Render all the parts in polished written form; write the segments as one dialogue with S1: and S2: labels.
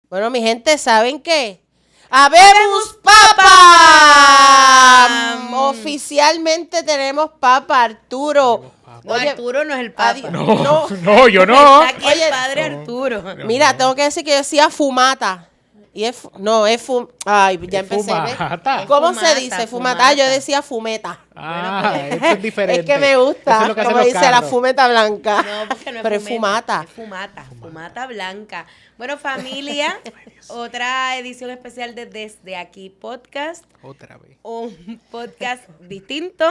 S1: Bueno, mi gente, ¿saben qué? ¡Habemos papa! Oficialmente tenemos papa, Arturo.
S2: Tenemos papa.
S3: No,
S1: Oye,
S3: Arturo no es el papa.
S1: adiós.
S2: No, yo no.
S3: Está aquí
S1: Oye,
S3: el padre
S2: no.
S3: Arturo.
S2: No.
S1: Mira, tengo que decir que yo decía fumata. Y es Ay, ya
S2: Es
S1: empecé. ¿ves?
S2: fumata.
S1: ¿Cómo
S3: Fumata,
S1: se dice? Fumata.
S3: fumata.
S1: Yo decía fumeta.
S2: Esto es diferente.
S1: Es que me gusta.
S2: Eso es lo que hacen
S1: Como
S2: los
S1: dice la
S2: carros.
S1: fumeta blanca.
S3: No, porque no es
S1: Pero es
S3: fumeta,
S1: fumata.
S3: Es fumata blanca. Bueno, familia, otra edición especial de Desde Aquí Podcast.
S2: Otra vez.
S3: Un podcast distinto.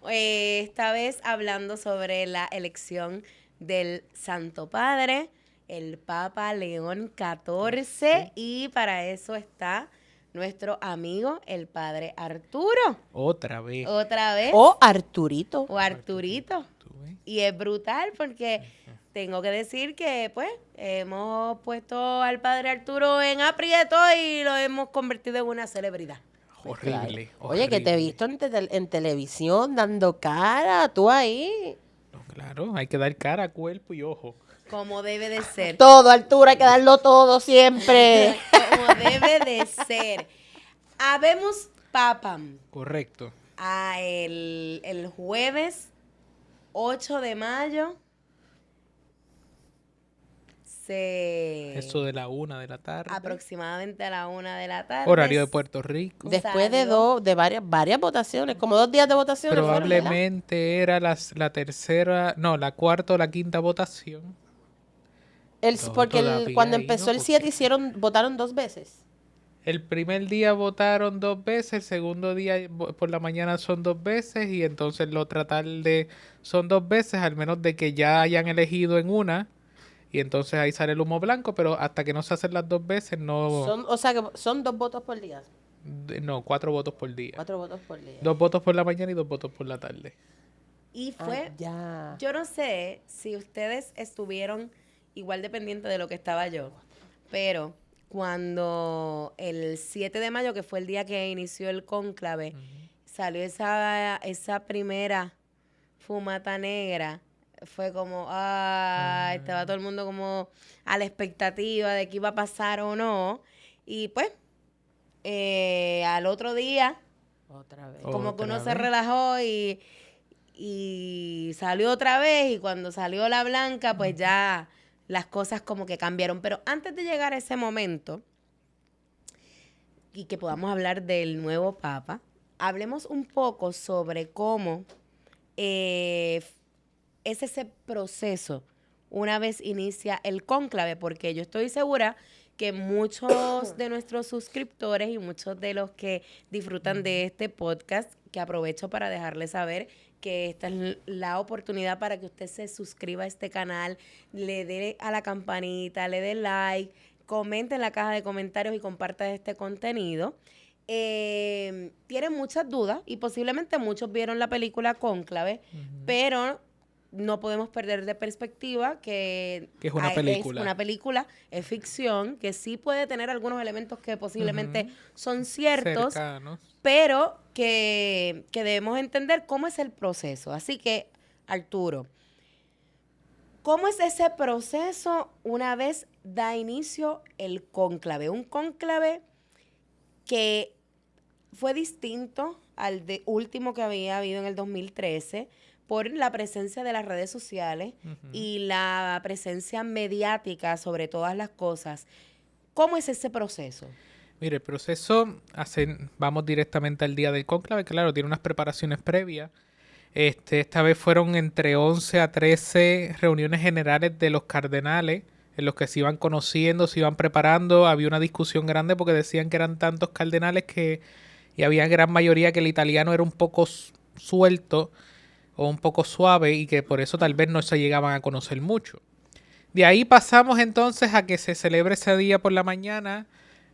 S3: Esta vez hablando sobre la elección del Santo Padre, el Papa León XIV. Y para eso está nuestro amigo, el Padre Arturo.
S2: Otra vez.
S3: Otra vez.
S1: O Arturito.
S3: O Arturito.
S2: Tú ves.
S3: Y es brutal porque tengo que decir que pues hemos puesto al Padre Arturo en aprieto y lo hemos convertido en una celebridad.
S2: Horrible.
S1: Oye, que te he
S2: horrible.
S1: visto en televisión dando cara, tú ahí.
S2: No, claro, hay que dar cara, cuerpo y ojo.
S3: Como debe de ser.
S1: Todo, Arturo, hay que darlo todo siempre.
S3: Como debe de ser. Habemos papam
S2: Correcto.
S3: el jueves 8 de mayo.
S2: Eso de la 1 de la tarde.
S3: Aproximadamente a la 1 de la tarde.
S2: Horario de Puerto Rico.
S1: Después de
S3: Salió.
S1: varias votaciones, como 2 días de votaciones. fueron, ¿verdad?
S2: Probablemente era la tercera, no, la cuarta o la quinta votación. No,
S1: Porque
S2: todavía
S1: cuando
S2: ahí,
S1: empezó
S2: ¿no?
S1: el 7 votaron 2 veces.
S2: El primer día votaron 2 veces, el segundo día por la mañana son 2 veces y entonces la otra tarde son 2 veces, al menos de que ya hayan elegido en una y entonces ahí sale el humo blanco, pero hasta que no se hacen las 2 veces no,
S1: O sea que son 2 votos por día.
S2: no, 4 votos por día.
S1: 4 votos por día.
S2: 2 votos por la mañana y 2 votos por la tarde.
S3: Y fue,
S1: Ya.
S3: yo no sé si ustedes estuvieron igual dependientes de lo que estaba yo, pero cuando el 7 de mayo, que fue el día que inició el cónclave, salió esa primera fumata negra, fue como, ay, estaba todo el mundo como a la expectativa de que iba a pasar o no. Y pues, al otro día,
S1: Otra vez.
S3: como que uno
S2: Otra
S3: se
S2: vez.
S3: relajó y salió otra vez y cuando salió la blanca pues ya las cosas como que cambiaron. Pero antes de llegar a ese momento y que podamos hablar del nuevo Papa, hablemos un poco sobre cómo es ese proceso una vez inicia el cónclave, porque yo estoy segura que muchos de nuestros suscriptores y muchos de los que disfrutan de este podcast, que aprovecho para dejarles saber que esta es la oportunidad para que usted se suscriba a este canal, le dé a la campanita, le dé like, comente en la caja de comentarios y comparta este contenido. Tienen muchas dudas y posiblemente muchos vieron la película Cónclave, pero no podemos perder de perspectiva que
S2: Que es una película.
S3: Es una película, es ficción, que sí puede tener algunos elementos que posiblemente son ciertos,
S2: Cercanos.
S3: pero que debemos entender cómo es el proceso. Así que, Arturo, ¿cómo es ese proceso una vez da inicio el cónclave? Un cónclave que fue distinto al último que había habido en el 2013 por la presencia de las redes sociales y la presencia mediática sobre todas las cosas. ¿Cómo es ese proceso?
S2: Mire, el proceso, vamos directamente al día del cónclave, claro, tiene unas preparaciones previas. Esta vez fueron entre 11 a 13 reuniones generales de los cardenales, en los que se iban conociendo, se iban preparando. Había una discusión grande porque decían que eran tantos cardenales y había gran mayoría que el italiano era un poco suelto o un poco suave y que por eso tal vez no se llegaban a conocer mucho. De ahí pasamos entonces a que se celebre ese día por la mañana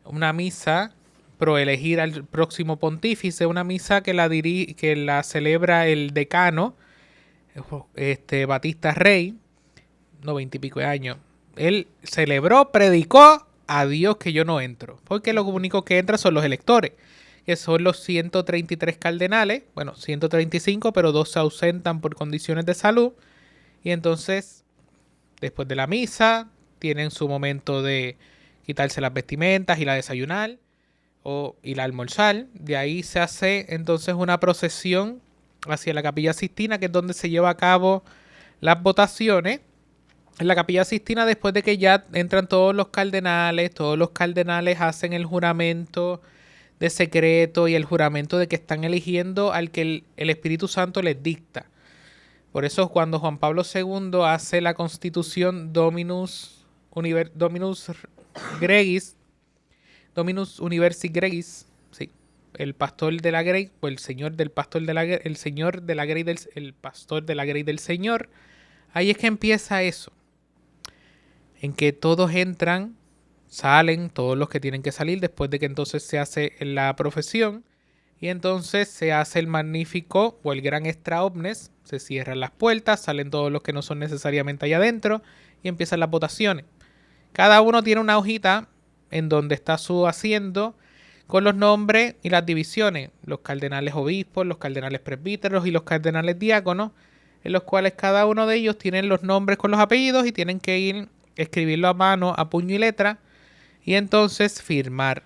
S2: una misa pro elegir al próximo pontífice, una misa que la celebra el decano, Batista Rey, 90 y pico de años. Él celebró, predicó, a Dios que yo no entro, porque los únicos que entran son los electores, que son los 133 cardenales, bueno, 135, pero 2 se ausentan por condiciones de salud, y entonces, después de la misa, tienen su momento de quitarse las vestimentas, ir a desayunar ir a almorzar. De ahí se hace entonces una procesión hacia la Capilla Sixtina, que es donde se lleva a cabo las votaciones. En la Capilla Sixtina, después de que ya entran todos los cardenales hacen el juramento de secreto y el juramento de que están eligiendo al que el Espíritu Santo les dicta. Por eso cuando Juan Pablo II hace la Constitución Dominus Universi Gregis, sí, el pastor de la Grey, o el señor del pastor de la Grey, el señor de la Grey el pastor de la Grey del Señor, ahí es que empieza eso, en que todos entran, salen, todos los que tienen que salir, después de que entonces se hace la profesión, y entonces se hace el magnífico o el gran extra omnes, se cierran las puertas, salen todos los que no son necesariamente allá adentro, y empiezan las votaciones. Cada uno tiene una hojita en donde está su asiento con los nombres y las divisiones, los cardenales obispos, los cardenales presbíteros y los cardenales diáconos, en los cuales cada uno de ellos tienen los nombres con los apellidos y tienen que ir escribirlo a mano, a puño y letra, y entonces firmar.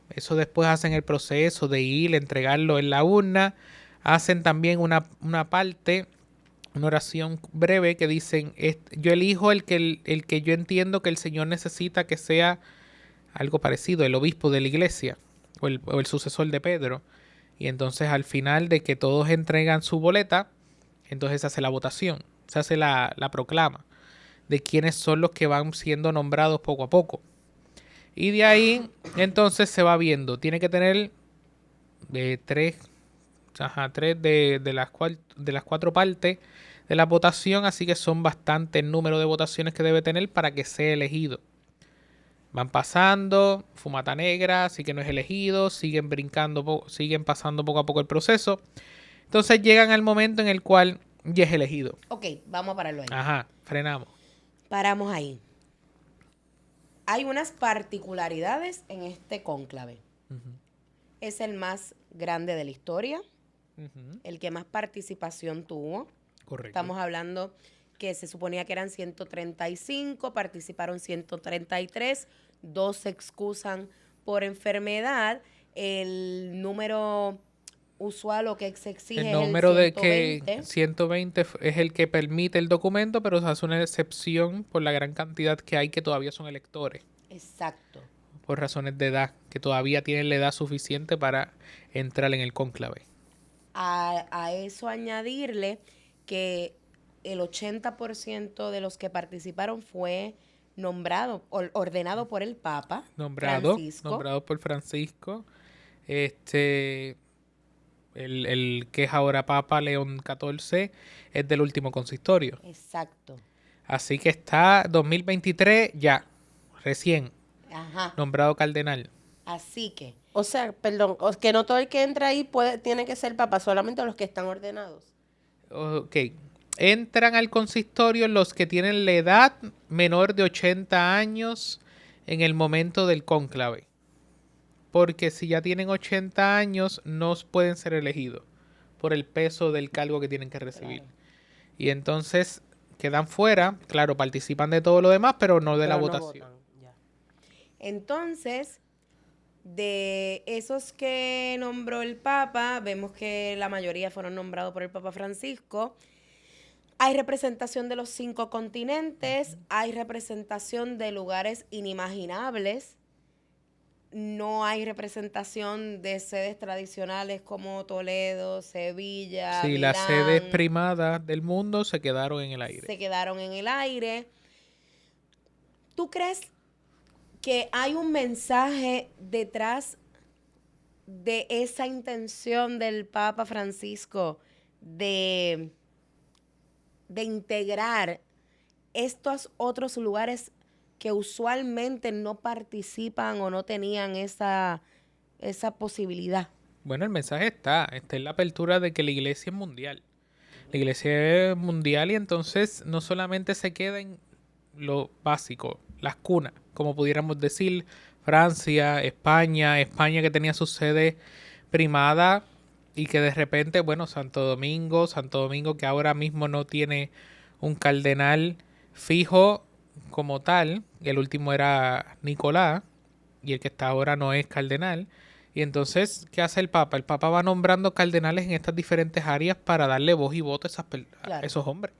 S2: Eso después hacen el proceso de ir, entregarlo en la urna, hacen también una parte, una oración breve que dicen, yo elijo el que yo entiendo que el Señor necesita que sea algo parecido, el obispo de la iglesia o el sucesor de Pedro. Y entonces al final de que todos entregan su boleta, entonces se hace la votación, se hace la proclama de quiénes son los que van siendo nombrados poco a poco. Y de ahí entonces se va viendo, tiene que tener tres de las cuatro partes de la votación, así que son bastante el número de votaciones que debe tener para que sea elegido. Van pasando, fumata negra, así que no es elegido, siguen brincando, siguen pasando poco a poco el proceso. Entonces llegan al momento en el cual ya es elegido.
S3: Ok, vamos a pararlo ahí.
S2: Ajá, frenamos.
S3: Paramos ahí. Hay unas particularidades en este cónclave. Es el más grande de la historia, el que más participación tuvo.
S2: Correcto.
S3: Estamos hablando que se suponía que eran 135, participaron 133, 2 se excusan por enfermedad. El número usual o que se exige
S2: el número
S3: es el 120.
S2: de que 120 es el que permite el documento, pero se hace una excepción por la gran cantidad que hay que todavía son electores.
S3: Exacto.
S2: Por razones de edad, que todavía tienen la edad suficiente para entrar en el cónclave.
S3: A eso añadirle que el 80% de los que participaron fue nombrado, ordenado por el Papa Francisco.
S2: Nombrado por Francisco. El que es ahora Papa León XIV es del último consistorio.
S3: Exacto.
S2: Así que está 2023 ya, recién,
S3: Ajá.
S2: nombrado cardenal.
S3: Así que.
S1: O sea, perdón, que no todo el que entra ahí tiene que ser papa, solamente los que están ordenados.
S2: Ok. Entran al consistorio los que tienen la edad menor de 80 años en el momento del cónclave. Porque si ya tienen 80 años, no pueden ser elegidos por el peso del cargo que tienen que recibir. Claro. Y entonces quedan fuera, claro, participan de todo lo demás, pero no de la votación.
S3: Entonces, de esos que nombró el Papa, vemos que la mayoría fueron nombrados por el Papa Francisco. Hay representación de los 5 continentes, hay representación de lugares inimaginables, no hay representación de sedes tradicionales como Toledo, Sevilla,
S2: sí,
S3: Milán.
S2: Las sedes primadas del mundo se quedaron en el aire.
S3: Se quedaron en el aire. ¿Tú crees que hay un mensaje detrás de esa intención del Papa Francisco de integrar estos otros lugares que usualmente no participan o no tenían esa posibilidad?
S2: Bueno, el mensaje está en la apertura de que la iglesia es mundial. La iglesia es mundial y entonces no solamente se queda en lo básico, las cunas, como pudiéramos decir, Francia, España que tenía su sede primada y que de repente, bueno, Santo Domingo que ahora mismo no tiene un cardenal fijo como tal, el último era Nicolás, y el que está ahora no es cardenal. Y entonces, ¿qué hace el Papa? El Papa va nombrando cardenales en estas diferentes áreas para darle voz y voto a, a
S3: Claro.
S2: esos hombres.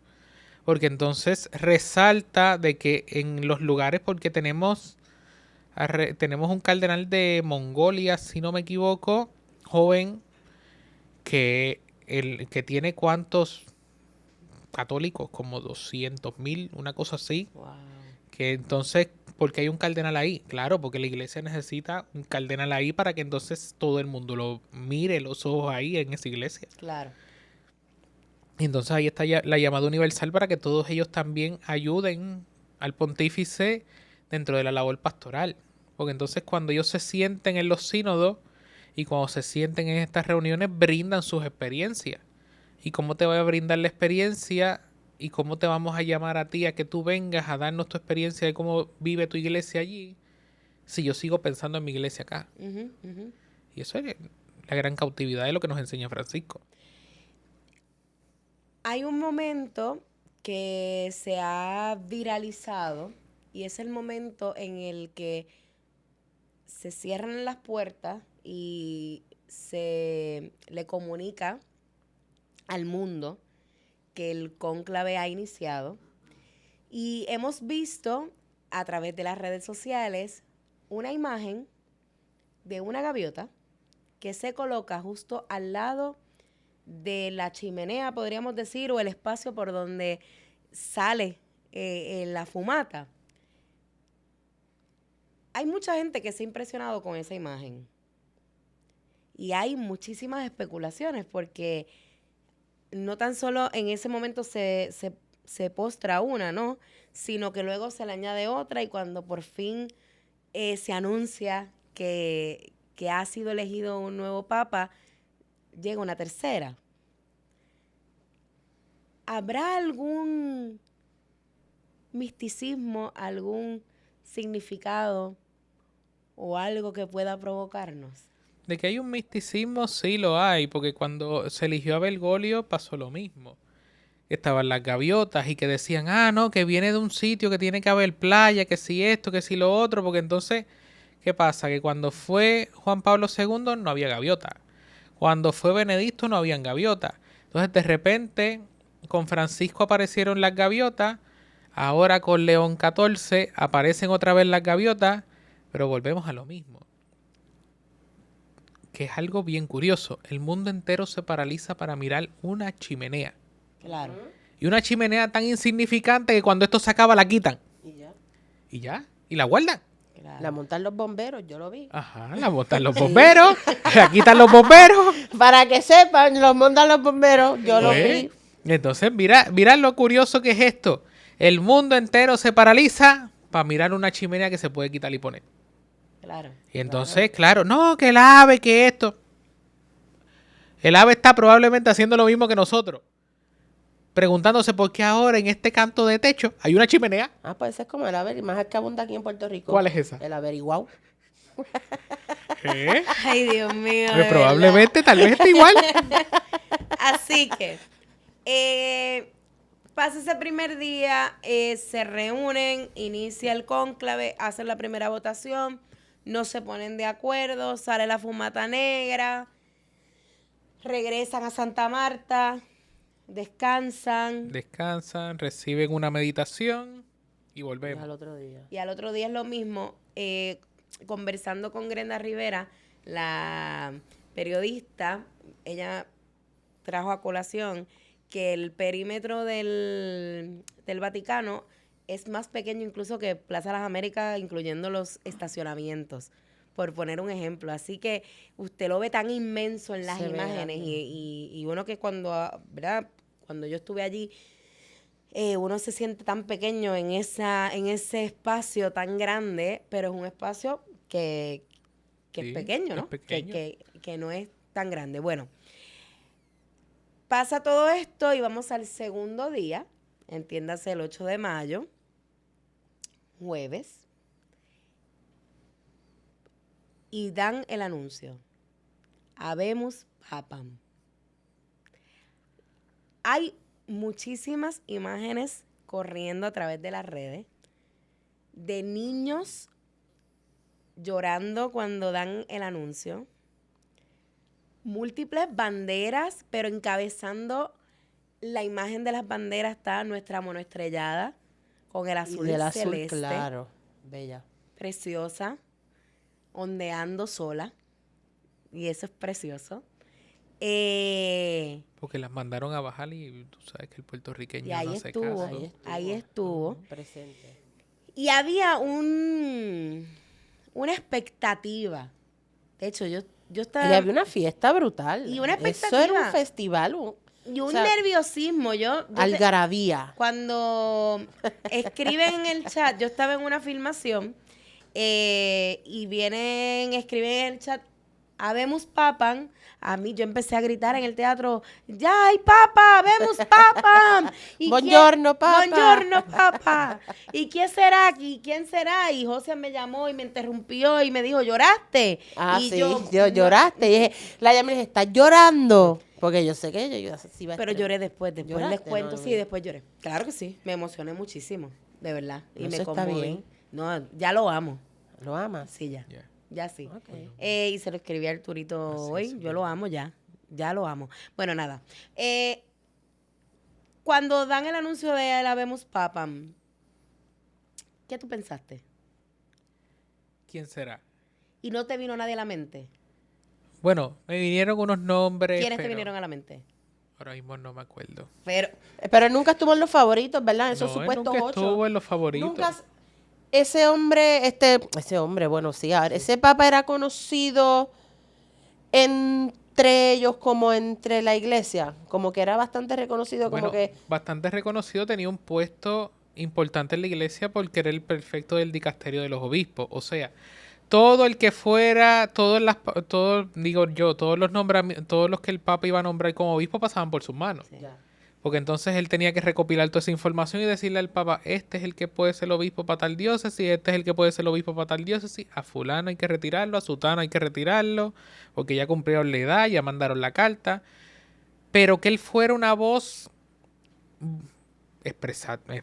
S2: Porque entonces resalta de que en los lugares, porque tenemos un cardenal de Mongolia, si no me equivoco, joven, que tiene cuántos católicos, como 200.000, una cosa así.
S3: Wow.
S2: Que entonces, ¿por qué hay un cardenal ahí? Claro, porque la iglesia necesita un cardenal ahí para que entonces todo el mundo lo mire los ojos ahí en esa iglesia.
S3: Claro.
S2: Y entonces ahí está la llamada universal para que todos ellos también ayuden al pontífice dentro de la labor pastoral. Porque entonces cuando ellos se sienten en los sínodos y cuando se sienten en estas reuniones, brindan sus experiencias. ¿Y cómo te va a brindar la experiencia? ¿Y cómo te vamos a llamar a ti a que tú vengas a darnos tu experiencia de cómo vive tu iglesia allí? Si yo sigo pensando en mi iglesia acá.
S3: Ujú, ujú.
S2: Y eso es la gran cautividad de lo que nos enseña Francisco.
S3: Hay un momento que se ha viralizado y es el momento en el que se cierran las puertas y se le comunica al mundo que el cónclave ha iniciado. Y hemos visto a través de las redes sociales una imagen de una gaviota que se coloca justo al lado de la chimenea, podríamos decir, o el espacio por donde sale la fumata. Hay mucha gente que se ha impresionado con esa imagen. Y hay muchísimas especulaciones porque no tan solo en ese momento se postra una, ¿no? Sino que luego se le añade otra y cuando por fin se anuncia que ha sido elegido un nuevo papa, llega una tercera. ¿Habrá algún misticismo, algún significado o algo que pueda provocarnos?
S2: De que hay un misticismo, sí lo hay, porque cuando se eligió a Bergoglio pasó lo mismo. Estaban las gaviotas y que decían, no, que viene de un sitio que tiene que haber playa, que si esto, que si lo otro, porque entonces, ¿qué pasa? Que cuando fue Juan Pablo II no había gaviota. Cuando fue Benedicto no habían gaviotas. Entonces, de repente, con Francisco aparecieron las gaviotas, ahora con León XIV aparecen otra vez las gaviotas, pero volvemos a lo mismo. Que es algo bien curioso. El mundo entero se paraliza para mirar una chimenea.
S3: Claro.
S2: Y una chimenea tan insignificante que cuando esto se acaba la quitan.
S1: Y ya.
S2: Y ya. Y la guardan.
S3: Claro.
S1: La montan los bomberos, yo lo vi.
S2: Ajá, la botan los bomberos. La quitan los bomberos.
S1: Para que sepan, los montan los bomberos, yo lo vi.
S2: Entonces, mira lo curioso que es esto. El mundo entero se paraliza para mirar una chimenea que se puede quitar y poner.
S3: Claro.
S2: Y entonces, claro, no, que el ave, que esto. El ave está probablemente haciendo lo mismo que nosotros. Preguntándose por qué ahora en este canto de techo hay una chimenea.
S1: Pues ese es como el más que abunda aquí en Puerto Rico.
S2: ¿Cuál es esa?
S1: El averiguado.
S3: Ay, Dios mío.
S2: Pues probablemente, tal vez esté igual.
S3: Así que, pasa ese primer día, se reúnen, inicia el cónclave, hacen la primera votación, no se ponen de acuerdo, sale la fumata negra, regresan a Santa Marta, descansan.
S2: Descansan, reciben una meditación y
S1: Y
S2: volvemos.
S1: al otro día.
S3: Y al otro día es lo mismo, conversando con Grenda Rivera, la periodista, ella trajo a colación que el perímetro del Vaticano es más pequeño incluso que Plaza Las Américas, incluyendo los estacionamientos, por poner un ejemplo. Así que usted lo ve tan inmenso en las
S1: Se ve
S3: imágenes
S1: grande.
S3: y uno que ¿verdad? Cuando yo estuve allí, uno se siente tan pequeño en ese espacio tan grande, pero es un espacio que
S2: Sí,
S3: es pequeño, ¿no?
S2: es pequeño.
S3: Que no es tan grande. Bueno, pasa todo esto y vamos al segundo día, entiéndase el 8 de mayo, jueves, y dan el anuncio. Habemus Papam. Hay muchísimas imágenes corriendo a través de las redes de niños llorando cuando dan el anuncio. Múltiples banderas, pero encabezando la imagen de las banderas está nuestra monoestrellada con el
S1: Y
S3: azul
S1: del azul
S3: celeste.
S1: claro. Bella.
S3: Preciosa, ondeando sola. Y eso es precioso.
S2: Porque las mandaron a bajar y tú sabes que el puertorriqueño
S3: Y ahí
S2: no hace
S3: estuvo,
S2: caso.
S3: ahí estuvo.
S1: Presente.
S3: Y había una expectativa. De hecho, yo estaba...
S1: Y había una fiesta brutal.
S3: Y una
S1: Eso era
S3: expectativa.
S1: un festival,
S3: Y un
S1: o sea,
S3: nerviosismo. Yo
S1: algarabía.
S3: cuando escriben en el chat, yo estaba en una filmación y escriben en el chat, habemos papan. A mí yo empecé a gritar en el teatro, ya hay papa, habemos papa.
S1: Buongiorno, papa.
S3: Buongiorno, papa. ¿Y quién será aquí? ¿Quién será? Y José me llamó y me interrumpió y me dijo, ¿lloraste?
S1: Ah,
S3: Y
S1: sí,
S3: yo,
S1: yo lloraste. Y dije, la llamé y le dije, ¿estás llorando? Porque yo sé que yo sí iba a
S3: Pero
S1: estar-
S3: lloré después les
S1: ¿Lloraste?
S3: cuento,
S1: No,
S3: sí,
S1: no.
S3: después lloré. Claro que sí, me emocioné muchísimo, de verdad. Y
S1: Eso
S3: me
S1: está
S3: conmoví.
S1: bien.
S3: No, ya lo amo,
S1: ¿Lo amas?
S3: sí, ya.
S2: Ya.
S3: Ya sí.
S1: Ok.
S3: Y se lo escribí a Arturito hoy.
S2: sí,
S3: Yo lo amo ya. Ya lo amo. Bueno, nada. Cuando dan el anuncio de la Vemos Papam, ¿qué tú pensaste?
S2: ¿Quién será?
S3: ¿Y no te vino nadie a la mente?
S2: Bueno, me vinieron unos nombres.
S3: ¿Quiénes te
S2: pero
S3: vinieron a la mente?
S2: ahora mismo no me acuerdo.
S3: Pero
S1: Pero él nunca estuvo en los favoritos, ¿verdad? Esos
S2: No, él
S1: supuestos
S2: nunca
S1: 8.
S2: estuvo en los favoritos.
S1: Nunca. Ese hombre, bueno, sí, a ver, ese papa era conocido entre ellos como entre la iglesia, como que era bastante reconocido,
S2: Bueno,
S1: como que
S2: bastante reconocido, tenía un puesto importante en la iglesia porque era el prefecto del dicasterio de los obispos. O sea, todo el que fuera, todos los nombramientos, todos los que el papa iba a nombrar como obispo pasaban por sus manos.
S1: ya.
S2: Porque entonces él tenía que recopilar toda esa información y decirle al papa, este es el que puede ser obispo para tal diócesis, este es el que puede ser obispo para tal diócesis, a fulano hay que retirarlo, a sutano hay que retirarlo, porque ya cumplieron la edad, ya mandaron la carta. Pero que él fuera una voz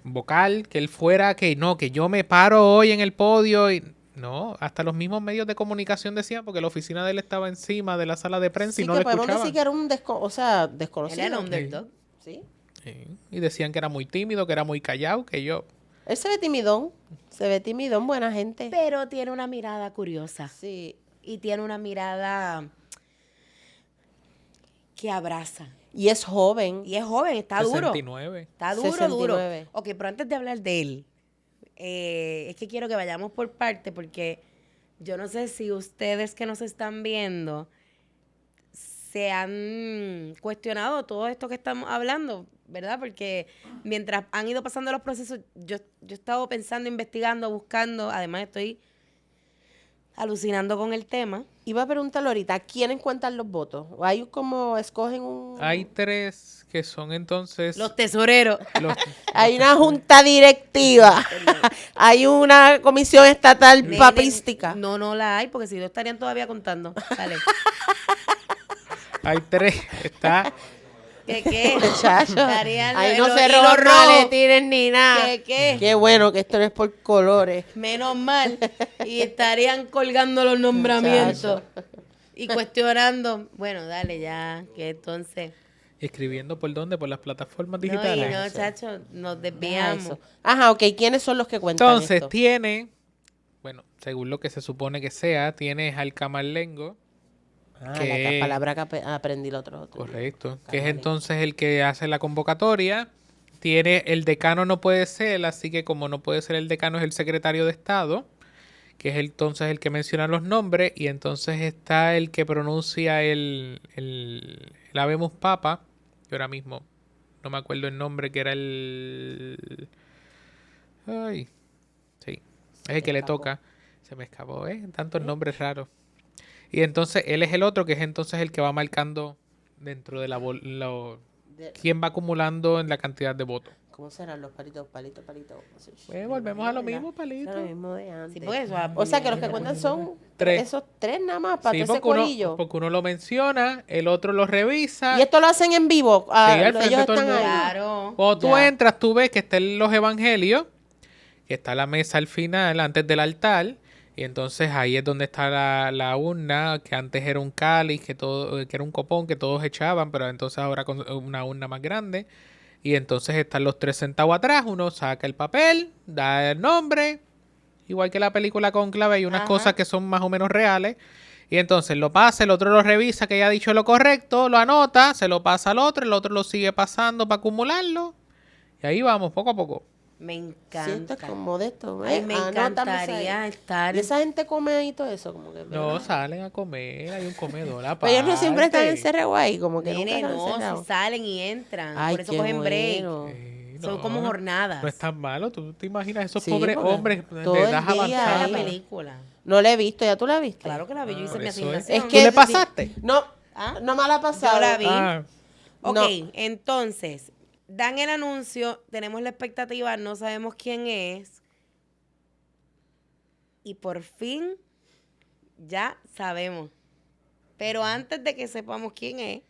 S2: vocal, que él fuera que no, que yo me paro hoy en el podio y no, hasta los mismos medios de comunicación decían, porque la oficina de él estaba encima de la sala de prensa y
S1: Sí,
S2: no
S1: que
S2: le
S1: podemos
S2: escuchaban.
S1: decir que era un
S3: él
S1: desconocido.
S3: era underdog.
S1: ¿Sí?
S2: Sí, y decían que era muy tímido, que era muy callado, que yo...
S1: Él se ve timidón, buena gente.
S3: Pero tiene una mirada curiosa.
S1: Sí.
S3: Y tiene una mirada que abraza.
S1: Y es joven.
S3: Y es joven, está duro.
S2: 69.
S3: Está duro,
S1: 69.
S3: duro. Ok, pero antes de hablar de él, es que quiero que vayamos por parte porque yo no sé si ustedes que nos están viendo se han cuestionado todo esto que estamos hablando, ¿verdad? Porque mientras han ido pasando los procesos, yo he estado pensando, investigando, buscando, además estoy alucinando con el tema.
S1: Iba a preguntarle ahorita, ¿quiénes cuentan los votos? ¿O hay como escogen un...?
S2: Hay 3 que son entonces...
S3: Los tesoreros.
S2: los-
S1: Hay una junta directiva. Hay una comisión estatal
S3: Nene,
S1: papística.
S3: No, no la hay, porque si no estarían todavía contando. Dale.
S2: Hay 3. Está...
S3: ¿Qué?
S1: Muchacho,
S3: Estarían
S1: ahí
S3: los
S1: no se
S3: hilos
S1: roban
S3: rojos.
S1: maletines ni nada.
S3: ¿Qué?
S1: Qué bueno que esto no es por colores.
S3: Menos mal. Y estarían colgando los nombramientos. Y cuestionando. Bueno, dale ya, que entonces...
S2: Escribiendo por dónde, por las plataformas
S3: No, y
S2: digitales.
S3: no, chacho, nos
S1: Deja
S3: desviamos.
S1: eso. Ajá, ok. ¿Quiénes son los que cuentan
S2: Entonces
S1: esto?
S2: tiene, bueno, según lo que se supone que sea, tiene al camarlengo,
S1: Ah,
S2: que-
S1: la palabra que aprendí el otro día.
S2: correcto, que es
S1: Camarlengo.
S2: entonces el que hace la convocatoria. Tiene, el decano no puede ser, así que como no puede ser el decano, es el secretario de Estado, que es entonces el que menciona los nombres, y entonces está el que pronuncia el Habemus Papa, que ahora mismo no me acuerdo el nombre, que era el... Ay, sí, es el que le
S1: escapó.
S2: toca. Se me escapó, tantos nombres raros. Y entonces él es el otro, que es entonces el que va marcando dentro de quién va acumulando en la cantidad de votos.
S1: ¿Cómo serán los palitos?
S2: Pues volvemos a lo mismo,
S1: Es
S2: palito.
S1: lo mismo de antes.
S3: Sí, porque eso va-
S1: O sea, que los que cuentan son
S2: 3.
S1: esos 3 nada más, para
S2: Sí,
S1: todo ese
S2: porque
S1: corillo.
S2: porque uno lo menciona, el otro lo revisa.
S1: Y esto lo hacen en vivo. Ah,
S2: al frente
S1: ellos
S2: de todo el
S1: están
S2: mundo.
S1: ahí.
S3: Claro.
S2: Cuando tú
S1: Ya.
S2: entras, tú ves que están los evangelios, que está la mesa al final, antes del altar, Y entonces ahí es donde está la urna, que antes era un cáliz, que era un copón que todos echaban, pero entonces ahora con una urna más grande. Y entonces están los 3 centavos atrás, uno saca el papel, da el nombre, igual que la película Cónclave, hay unas
S3: Ajá.
S2: cosas que son más o menos reales. Y entonces lo pasa, el otro lo revisa, que haya dicho lo correcto, lo anota, se lo pasa al otro, el otro lo sigue pasando para acumularlo. Y ahí vamos, poco a poco.
S3: Me
S1: Sí, esto
S3: encanta.
S1: es como de esto.
S3: Ay,
S1: ¿ves?
S3: me
S1: Anótame esa
S3: encantaría
S1: ahí.
S3: estar.
S1: Y esa gente come ahí todo eso, como que,
S2: No,
S1: ¿verdad?
S2: salen a comer, hay un comedor aparte.
S1: Pero ellos no siempre están encerrados ahí, como que nunca
S3: Nene,
S1: están
S3: no, si
S1: encerrados.
S3: salen y entran.
S1: Ay,
S3: Por eso
S1: qué
S3: cogen break.
S1: bueno.
S3: Son como
S2: No,
S3: jornadas.
S2: no es tan malo, tú te imaginas esos
S1: Sí,
S2: pobres
S1: porque
S2: hombres
S1: todo
S2: de
S1: el
S2: edad
S1: día
S3: Esta es la
S2: avanzada.
S1: ahí.
S3: película.
S1: No la he visto, ¿ya tú la viste?
S3: Claro que la vi, yo hice
S2: Por
S3: mi
S2: eso es.
S3: asignación.
S1: Es
S2: ¿Tú
S1: que
S2: le pasaste?
S1: No,
S3: ¿Ah?
S1: no me la ha pasado.
S3: Yo la vi.
S2: Ah,
S3: Ok,
S1: No.
S3: entonces, dan el anuncio, tenemos la expectativa, no sabemos quién es. Y por fin, ya sabemos. Pero antes de que sepamos quién es,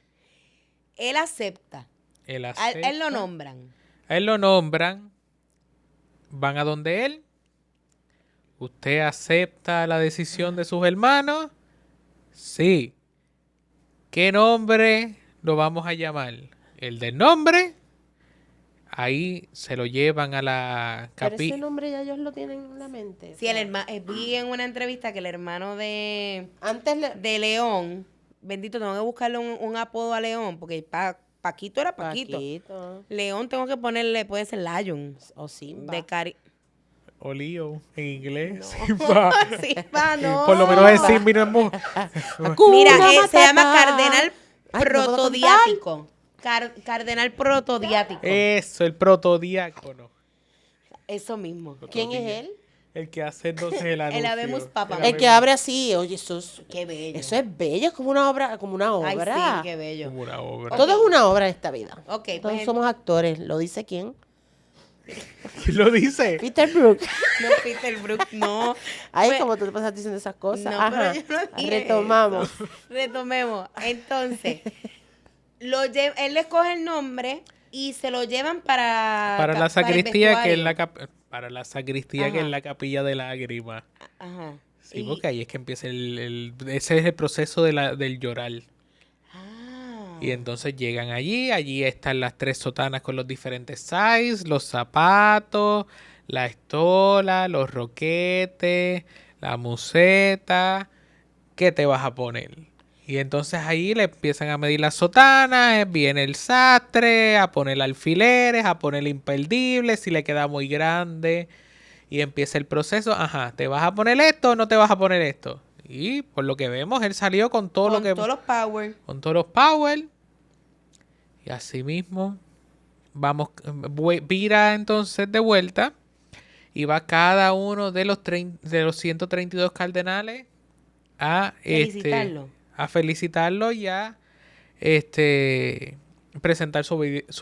S3: él acepta.
S2: él
S3: A él lo
S2: acepta.
S3: nombran.
S2: A él lo nombran, van a donde él. ¿Usted acepta la decisión de sus hermanos? Sí. ¿Qué nombre lo vamos a llamar? El del nombre. Ahí se lo llevan a la
S1: Pero ese
S2: capilla.
S1: nombre ya ellos lo tienen en la mente.
S3: Sí, el hermano, vi en una entrevista que el hermano de
S1: Antes
S3: León, bendito, tengo que buscarle un apodo a León, porque Paquito era Paquito.
S1: Paquito
S3: León tengo que ponerle, puede ser Lion.
S1: o Simba.
S3: De cari...
S2: O Leo, en inglés.
S3: No.
S2: Simba.
S3: Simba, no.
S2: Por lo menos es Simba y no es
S3: Mira,
S1: Hakuna
S3: se llama
S1: Matata.
S3: cardenal
S1: Ay, ¿no puedo
S3: protodiático. Cardenal protodiático.
S2: Eso, el protodiácono.
S3: Eso mismo.
S1: ¿Quién es él?
S2: El que hace entonces el anuncio.
S3: El Habemus Papam.
S1: El que abre así. Oye,
S3: Qué bello.
S1: eso es bello, es como una obra,
S3: Ay,
S1: obra.
S3: sí, qué bello.
S2: Como una obra.
S1: Todo es una obra en esta vida.
S3: Ok,
S1: Todos
S3: pues
S1: somos actores. ¿Lo dice quién?
S2: ¿Quién lo dice?
S1: Peter Brook.
S3: no, Peter Brook, no.
S1: Ay,
S3: Pues,
S1: como tú te pasas diciendo esas cosas.
S3: No,
S1: Ajá.
S3: pero yo no dije
S1: Retomamos.
S3: eso. Retomemos. Entonces, él le coge el nombre y se lo llevan para
S2: Para la
S3: el
S2: sacristía que es
S3: vestuario.
S2: para la sacristía que es
S3: Ajá.
S2: la capilla de lágrimas.
S3: Ajá.
S2: Sí,
S3: Y-
S2: porque ahí es que empieza ese es el proceso del llorar.
S3: Ah.
S2: Y entonces llegan allí están las 3 sotanas con los diferentes sizes, los zapatos, la estola, los roquetes, la museta. ¿Qué te vas a poner? Y entonces ahí le empiezan a medir las sotanas, viene el sastre, a poner alfileres, a poner imperdibles, si le queda muy grande. Y empieza el proceso, ajá, ¿te vas a poner esto o no te vas a poner esto? Y por lo que vemos, él salió con todo
S3: Con
S2: lo que...
S3: todos los power.
S2: Con todos los power. Y así mismo, vamos, vira entonces de vuelta. Y va cada uno de los 132 cardenales a
S3: Felicitarlo.
S2: a felicitarlo y a presentar su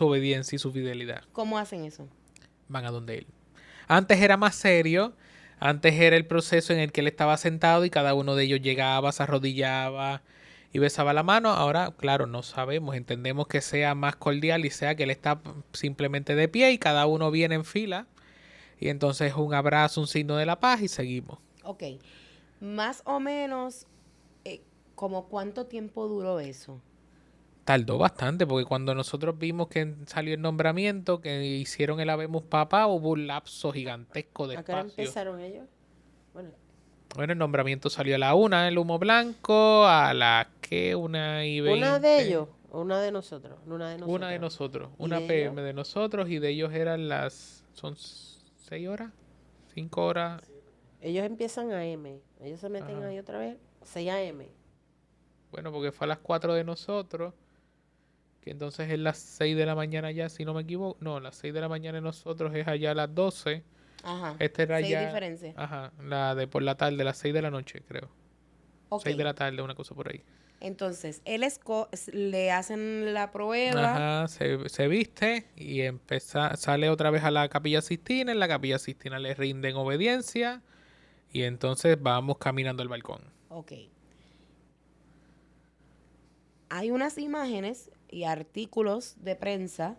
S2: obediencia y su fidelidad.
S3: ¿Cómo hacen eso?
S2: Van a donde él. Antes era más serio. Antes era el proceso en el que él estaba sentado y cada uno de ellos llegaba, se arrodillaba y besaba la mano. Ahora, claro, no sabemos. Entendemos que sea más cordial y sea que él está simplemente de pie y cada uno viene en fila. Y entonces un abrazo, un signo de la paz y seguimos.
S3: Ok. Más o menos, ¿como cuánto tiempo duró eso?
S2: Tardó bastante porque cuando nosotros vimos que salió el nombramiento, que hicieron el Habemus Papá, hubo un lapso gigantesco de
S1: ¿A qué hora
S2: espacio.
S1: empezaron ellos? Bueno,
S2: Bueno, el nombramiento salió a la 1, el humo blanco, a la ¿qué? 1:20.
S1: ¿una de ellos o una de nosotros? Una de nosotros.
S2: Una de nosotros,
S1: ¿Y
S2: una
S1: de
S2: PM de nosotros y de ellos eran son 6 horas, 5 horas.
S1: Ellos empiezan a M. Ellos se meten
S2: Ajá.
S1: ahí otra vez. 6 a.m.
S2: Bueno, porque fue a las 4 de nosotros, que entonces es las 6 de la mañana ya, si no me equivoco. No, las 6 de la mañana de nosotros es allá a las 12.
S3: Ajá.
S2: Este era
S3: 6
S2: ya.
S3: diferencias.
S2: Ajá, la de por la tarde, las 6 de la noche, creo.
S3: Ok.
S2: 6 de la tarde, una cosa por ahí.
S3: Entonces, le hacen la prueba.
S2: Ajá, se viste y sale otra vez a la Capilla Sistina. En la Capilla Sistina le rinden obediencia y entonces vamos caminando al balcón.
S3: Ok. Hay unas imágenes y artículos de prensa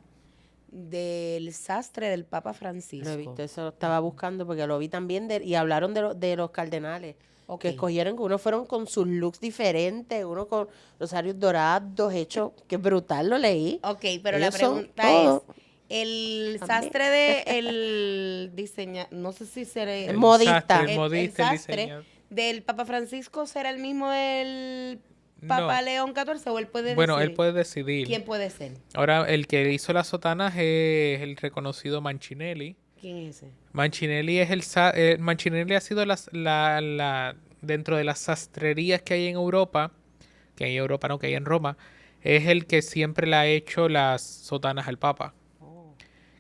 S3: del sastre del Papa
S1: Lo he
S3: Francisco.
S1: visto, eso lo estaba buscando porque lo vi también y hablaron de los cardenales.
S3: Ok.
S1: Que escogieron, que unos fueron con sus looks diferentes, uno con rosarios dorados, hechos, que brutal, lo leí.
S3: Ok, pero la
S1: Ellos son
S3: pregunta es,
S1: todos
S3: el
S1: también.
S3: sastre de el diseñador, no sé si será
S1: El modista.
S2: el modista, el
S3: sastre
S2: diseñador.
S3: del Papa Francisco será el mismo del Papa
S2: No.
S3: León XIV o él puede
S2: Bueno,
S3: decidir.
S2: él puede decidir.
S3: ¿Quién puede ser?
S2: Ahora, el que hizo las sotanas es el reconocido Mancinelli.
S3: ¿Quién es ese?
S2: Mancinelli es Mancinelli ha sido dentro de las sastrerías que hay en Europa, que hay en Europa, no, que hay en Roma, es el que siempre le ha hecho las sotanas al Papa.
S3: Oh.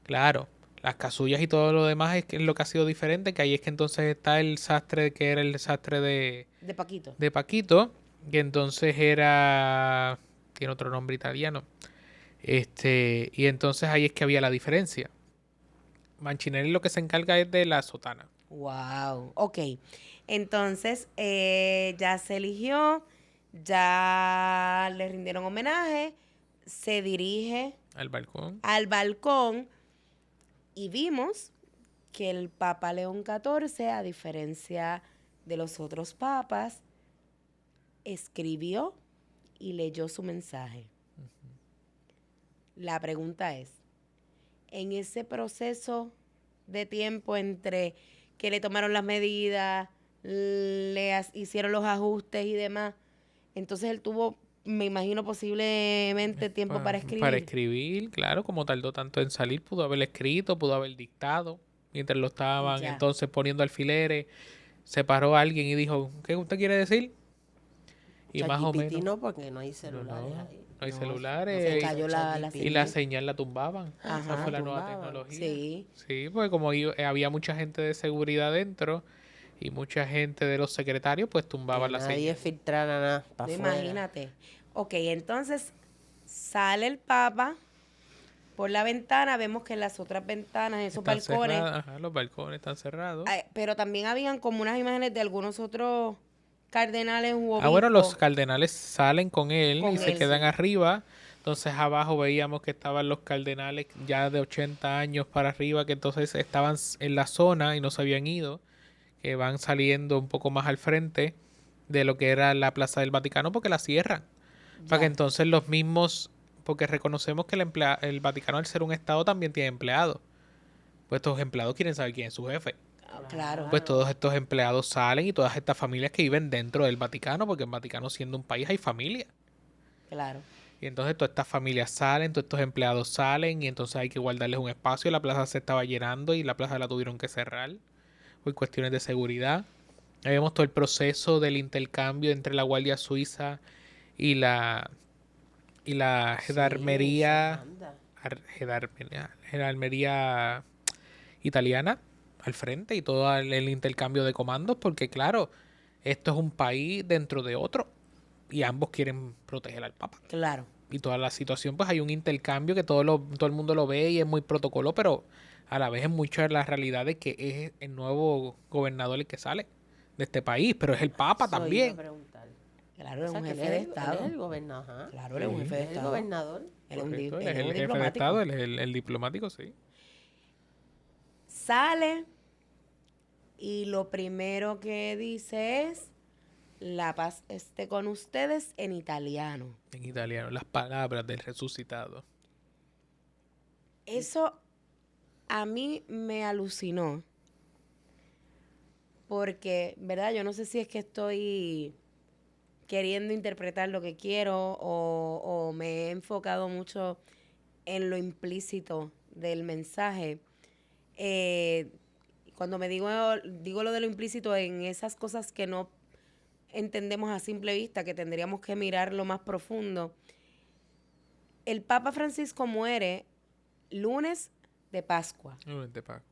S2: Claro, las casullas y todo lo demás es lo que ha sido diferente, que ahí es que entonces está el sastre que era el sastre
S3: De Paquito.
S2: de Paquito, que entonces tiene otro nombre italiano. Y entonces ahí es que había la diferencia. Mancinelli lo que se encarga es de la sotana.
S3: Wow. Ok. Entonces, ya se eligió, ya le rindieron homenaje, se dirige
S2: Al balcón.
S3: al balcón y vimos que el Papa León XIV, a diferencia de los otros papas, escribió y leyó su mensaje. La pregunta es, en ese proceso de tiempo entre que le tomaron las medidas, hicieron los ajustes y demás, entonces él tuvo, me imagino, posiblemente tiempo para escribir.
S2: Para escribir, claro, como tardó tanto en salir, pudo haber escrito, pudo haber dictado, mientras lo estaban
S3: Ya.
S2: entonces poniendo alfileres, se paró alguien y dijo, ¿qué usted quiere decir? Y más o
S1: ChatGPT
S2: menos.
S1: no, porque no hay celulares
S2: No,
S1: ahí.
S2: no hay
S3: No,
S2: celulares.
S3: se cayó la
S1: ChatGPT.
S2: Y la señal la tumbaban. Esa
S3: Ajá.
S2: fue la nueva
S1: Tumbaban.
S2: tecnología.
S3: Sí.
S2: Sí, porque como había mucha gente de seguridad dentro y mucha gente de los secretarios, pues tumbaban
S1: Que
S2: la
S1: nadie
S2: señal.
S1: filtrara nada
S3: No,
S1: para afuera.
S3: imagínate. Ok, entonces sale el Papa por la ventana, vemos que en las otras ventanas, esos
S2: Están
S3: balcones,
S2: cerradas, ajá, los balcones están cerrados.
S3: pero también habían como unas imágenes de algunos otros cardenales u obispos.
S2: Bueno, los cardenales salen con él
S3: Con
S2: y se
S3: él,
S2: quedan
S3: sí.
S2: arriba. Entonces abajo veíamos que estaban los cardenales ya de 80 años para arriba, que entonces estaban en la zona y no se habían ido, que van saliendo un poco más al frente de lo que era la Plaza del Vaticano porque la cierran. Para que
S3: Ya.
S2: entonces los mismos, porque reconocemos que el Vaticano al ser un estado también tiene empleados. Pues estos empleados quieren saber quién es su jefe.
S3: Claro.
S2: Pues todos estos empleados salen y todas estas familias que viven dentro del Vaticano, porque en Vaticano siendo un país hay familia.
S3: Claro.
S2: Y entonces todas estas familias salen, todos estos empleados salen y entonces hay que guardarles un espacio. La plaza se estaba llenando y la plaza la tuvieron que cerrar por cuestiones de seguridad. Ahí vemos todo el proceso del intercambio entre la Guardia Suiza y la
S1: Sí,
S2: gendarmería,
S1: eso anda.
S2: gendarmería italiana al frente y todo el intercambio de comandos, porque claro, esto es un país dentro de otro y ambos quieren proteger al Papa.
S3: Claro.
S2: Y toda la situación, pues hay un intercambio que todo el mundo lo ve y es muy protocolo, pero a la vez es mucho de la realidad de que es el nuevo gobernador el que sale de este país, pero es el Papa
S1: Eso iba a
S2: también.
S1: preguntar.
S3: Claro,
S1: O
S3: es
S1: sea,
S3: un
S1: que él
S3: jefe
S1: es
S3: de
S1: el- Él
S3: Estado.
S1: es el gobernador. Ajá.
S3: Claro, él es un
S2: Sí.
S3: jefe de
S1: Él es el
S3: Estado.
S1: gobernador.
S3: Él es un,
S2: Correcto, él
S3: él
S2: es
S3: es un
S2: el jefe de
S3: diplomático.
S2: Estado, él es el diplomático, sí.
S3: Sale y lo primero que dice es, la paz esté con ustedes en italiano.
S2: En italiano, las palabras del resucitado.
S3: Eso a mí me alucinó. Porque, ¿verdad? Yo no sé si es que estoy queriendo interpretar lo que quiero o me he enfocado mucho en lo implícito del mensaje. Cuando digo lo de lo implícito en esas cosas que no entendemos a simple vista, que tendríamos que mirar lo más profundo. El Papa Francisco muere lunes de Pascua.
S2: De Pascua.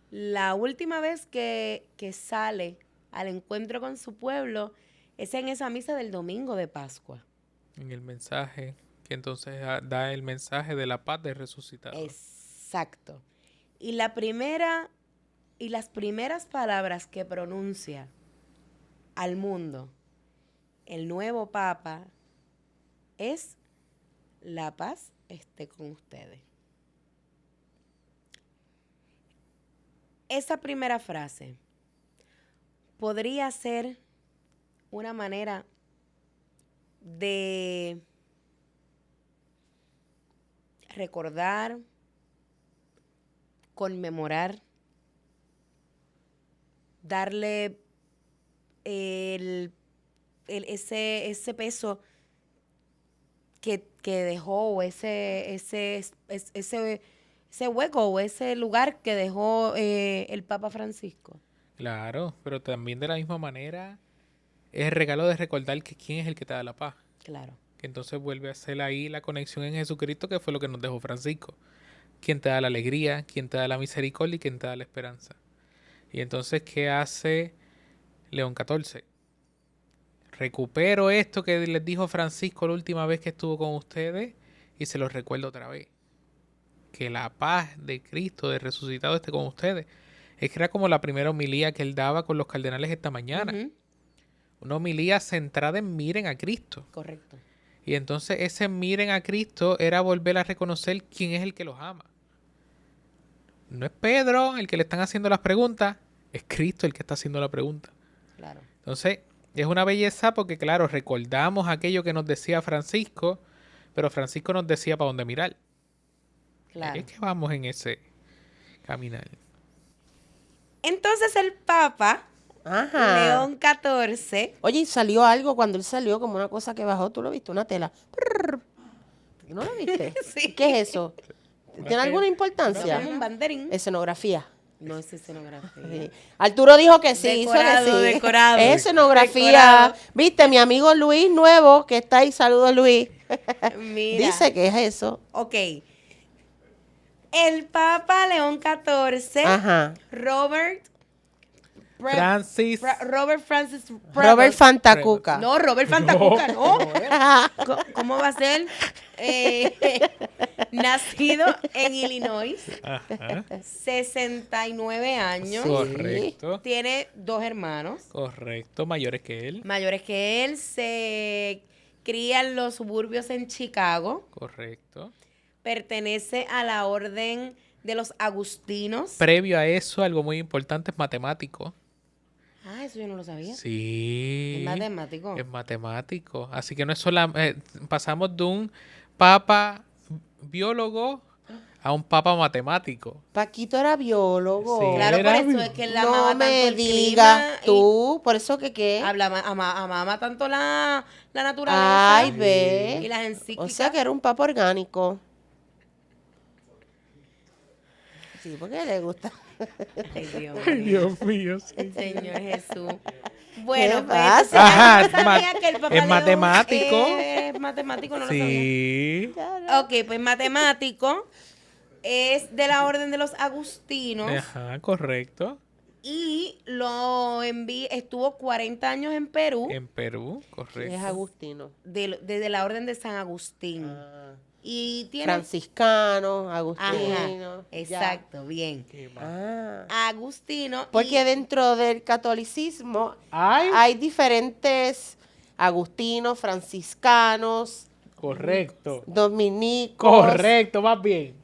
S3: La última vez que sale al encuentro con su pueblo es en esa misa del domingo de Pascua.
S2: En el mensaje, que entonces da el mensaje de la paz del resucitado.
S3: Exacto. Y las primeras palabras que pronuncia al mundo el nuevo Papa es: la paz esté con ustedes. esa primera frase podría ser una manera de recordar, conmemorar, darle ese peso que dejó, o ese hueco o ese lugar que dejó el Papa Francisco.
S2: Claro, pero también de la misma manera es el regalo de recordar que quién es el que te da la paz.
S3: Claro.
S2: Que entonces vuelve a hacer ahí la conexión en Jesucristo, que fue lo que nos dejó Francisco. Quien te da la alegría, quien te da la misericordia y quien te da la esperanza. Y entonces, ¿qué hace León XIV? Recupero esto que les dijo Francisco la última vez que estuvo con ustedes y se los recuerdo otra vez. Que la paz de Cristo, de resucitado, esté con ustedes. Es que era como la primera homilía que él daba con los cardenales esta mañana.
S3: Ujú.
S2: Una homilía centrada en miren a Cristo.
S3: Correcto.
S2: Y entonces ese miren a Cristo era volver a reconocer quién es el que los ama. No es Pedro el que le están haciendo las preguntas, es Cristo el que está haciendo la pregunta.
S3: Claro.
S2: Entonces, es una belleza porque, claro, recordamos aquello que nos decía Francisco, pero Francisco nos decía para dónde mirar.
S3: Claro.
S2: Es que vamos en ese caminar.
S3: Entonces el Papa
S1: Ajá.
S3: León XIV,
S1: Oye, y salió algo cuando él salió, como una cosa que bajó, ¿tú lo viste? Una tela. Prrr. ¿No lo viste?
S3: Sí.
S1: ¿Qué es eso? ¿Tiene alguna
S3: no,
S1: importancia?
S3: como un banderín.
S1: Escenografía.
S3: No es escenografía.
S1: Sí. Arturo dijo que sí,
S3: Decorado,
S1: hizo que sí.
S3: decorado.
S1: Es escenografía.
S3: Decorado.
S1: Viste, mi amigo Luis Nuevo, que está ahí, saludos Luis.
S3: Mira.
S1: Dice que es eso.
S3: Ok. El Papa León XIV,
S1: Ajá.
S3: Robert
S2: Francis.
S3: Robert Francis
S1: Robert
S3: Prevost.
S1: Fantacuca.
S3: No, Robert Fantacuca, no. ¿Cómo va a ser? Nacido en Illinois,
S2: Ajá.
S3: 69 años.
S1: Sí.
S2: Correcto.
S3: Tiene 2 hermanos
S2: Correcto. Mayores que él.
S3: mayores que él. Se cría en los suburbios en Chicago.
S2: Correcto.
S3: Pertenece a la orden de los agustinos.
S2: Previo a eso, algo muy importante es matemático.
S3: Ah, eso yo no lo sabía.
S2: Sí.
S3: Es matemático.
S2: Es matemático. Así que no es solamente... pasamos de un papa biólogo a un papa matemático.
S1: Paquito era biólogo.
S2: Sí.
S3: Claro, por
S2: Era
S3: eso
S2: vivo.
S3: es que él
S1: No
S3: amaba
S1: me
S3: tanto el
S1: digas
S3: clima y
S1: tú, por eso que qué.
S3: amaba tanto la naturaleza
S1: Ay, ve.
S3: y las
S1: O
S3: encíclicas.
S1: sea que era un papa orgánico. Sí, porque le gusta.
S3: Ay, Dios
S2: Ay,
S3: mío.
S2: Dios mío, sí.
S3: Señor Jesús. Bueno,
S1: ¿Qué
S3: pues
S1: pasa?
S3: entonces,
S2: Ajá,
S3: yo sabía que el Papa
S2: es
S3: León
S2: matemático.
S3: Es matemático, no lo sabía.
S2: Sí.
S3: Ok, pues matemático, es de la orden de los agustinos
S2: Ajá, correcto.
S3: y estuvo 40 años en Perú
S2: En Perú,
S1: Es
S2: correcto.
S1: Agustino.
S3: desde la orden de San Agustín.
S1: Ah.
S3: Y tiene...
S1: Franciscano,
S3: Ajá,
S1: Agustino. ya.
S3: exacto, bien.
S2: ¿Qué más?
S1: Ah.
S3: Agustino.
S1: Porque dentro del catolicismo
S2: Ay,
S1: hay diferentes agustinos, franciscanos,
S2: correcto.
S1: dominicos,
S2: Correcto, más bien.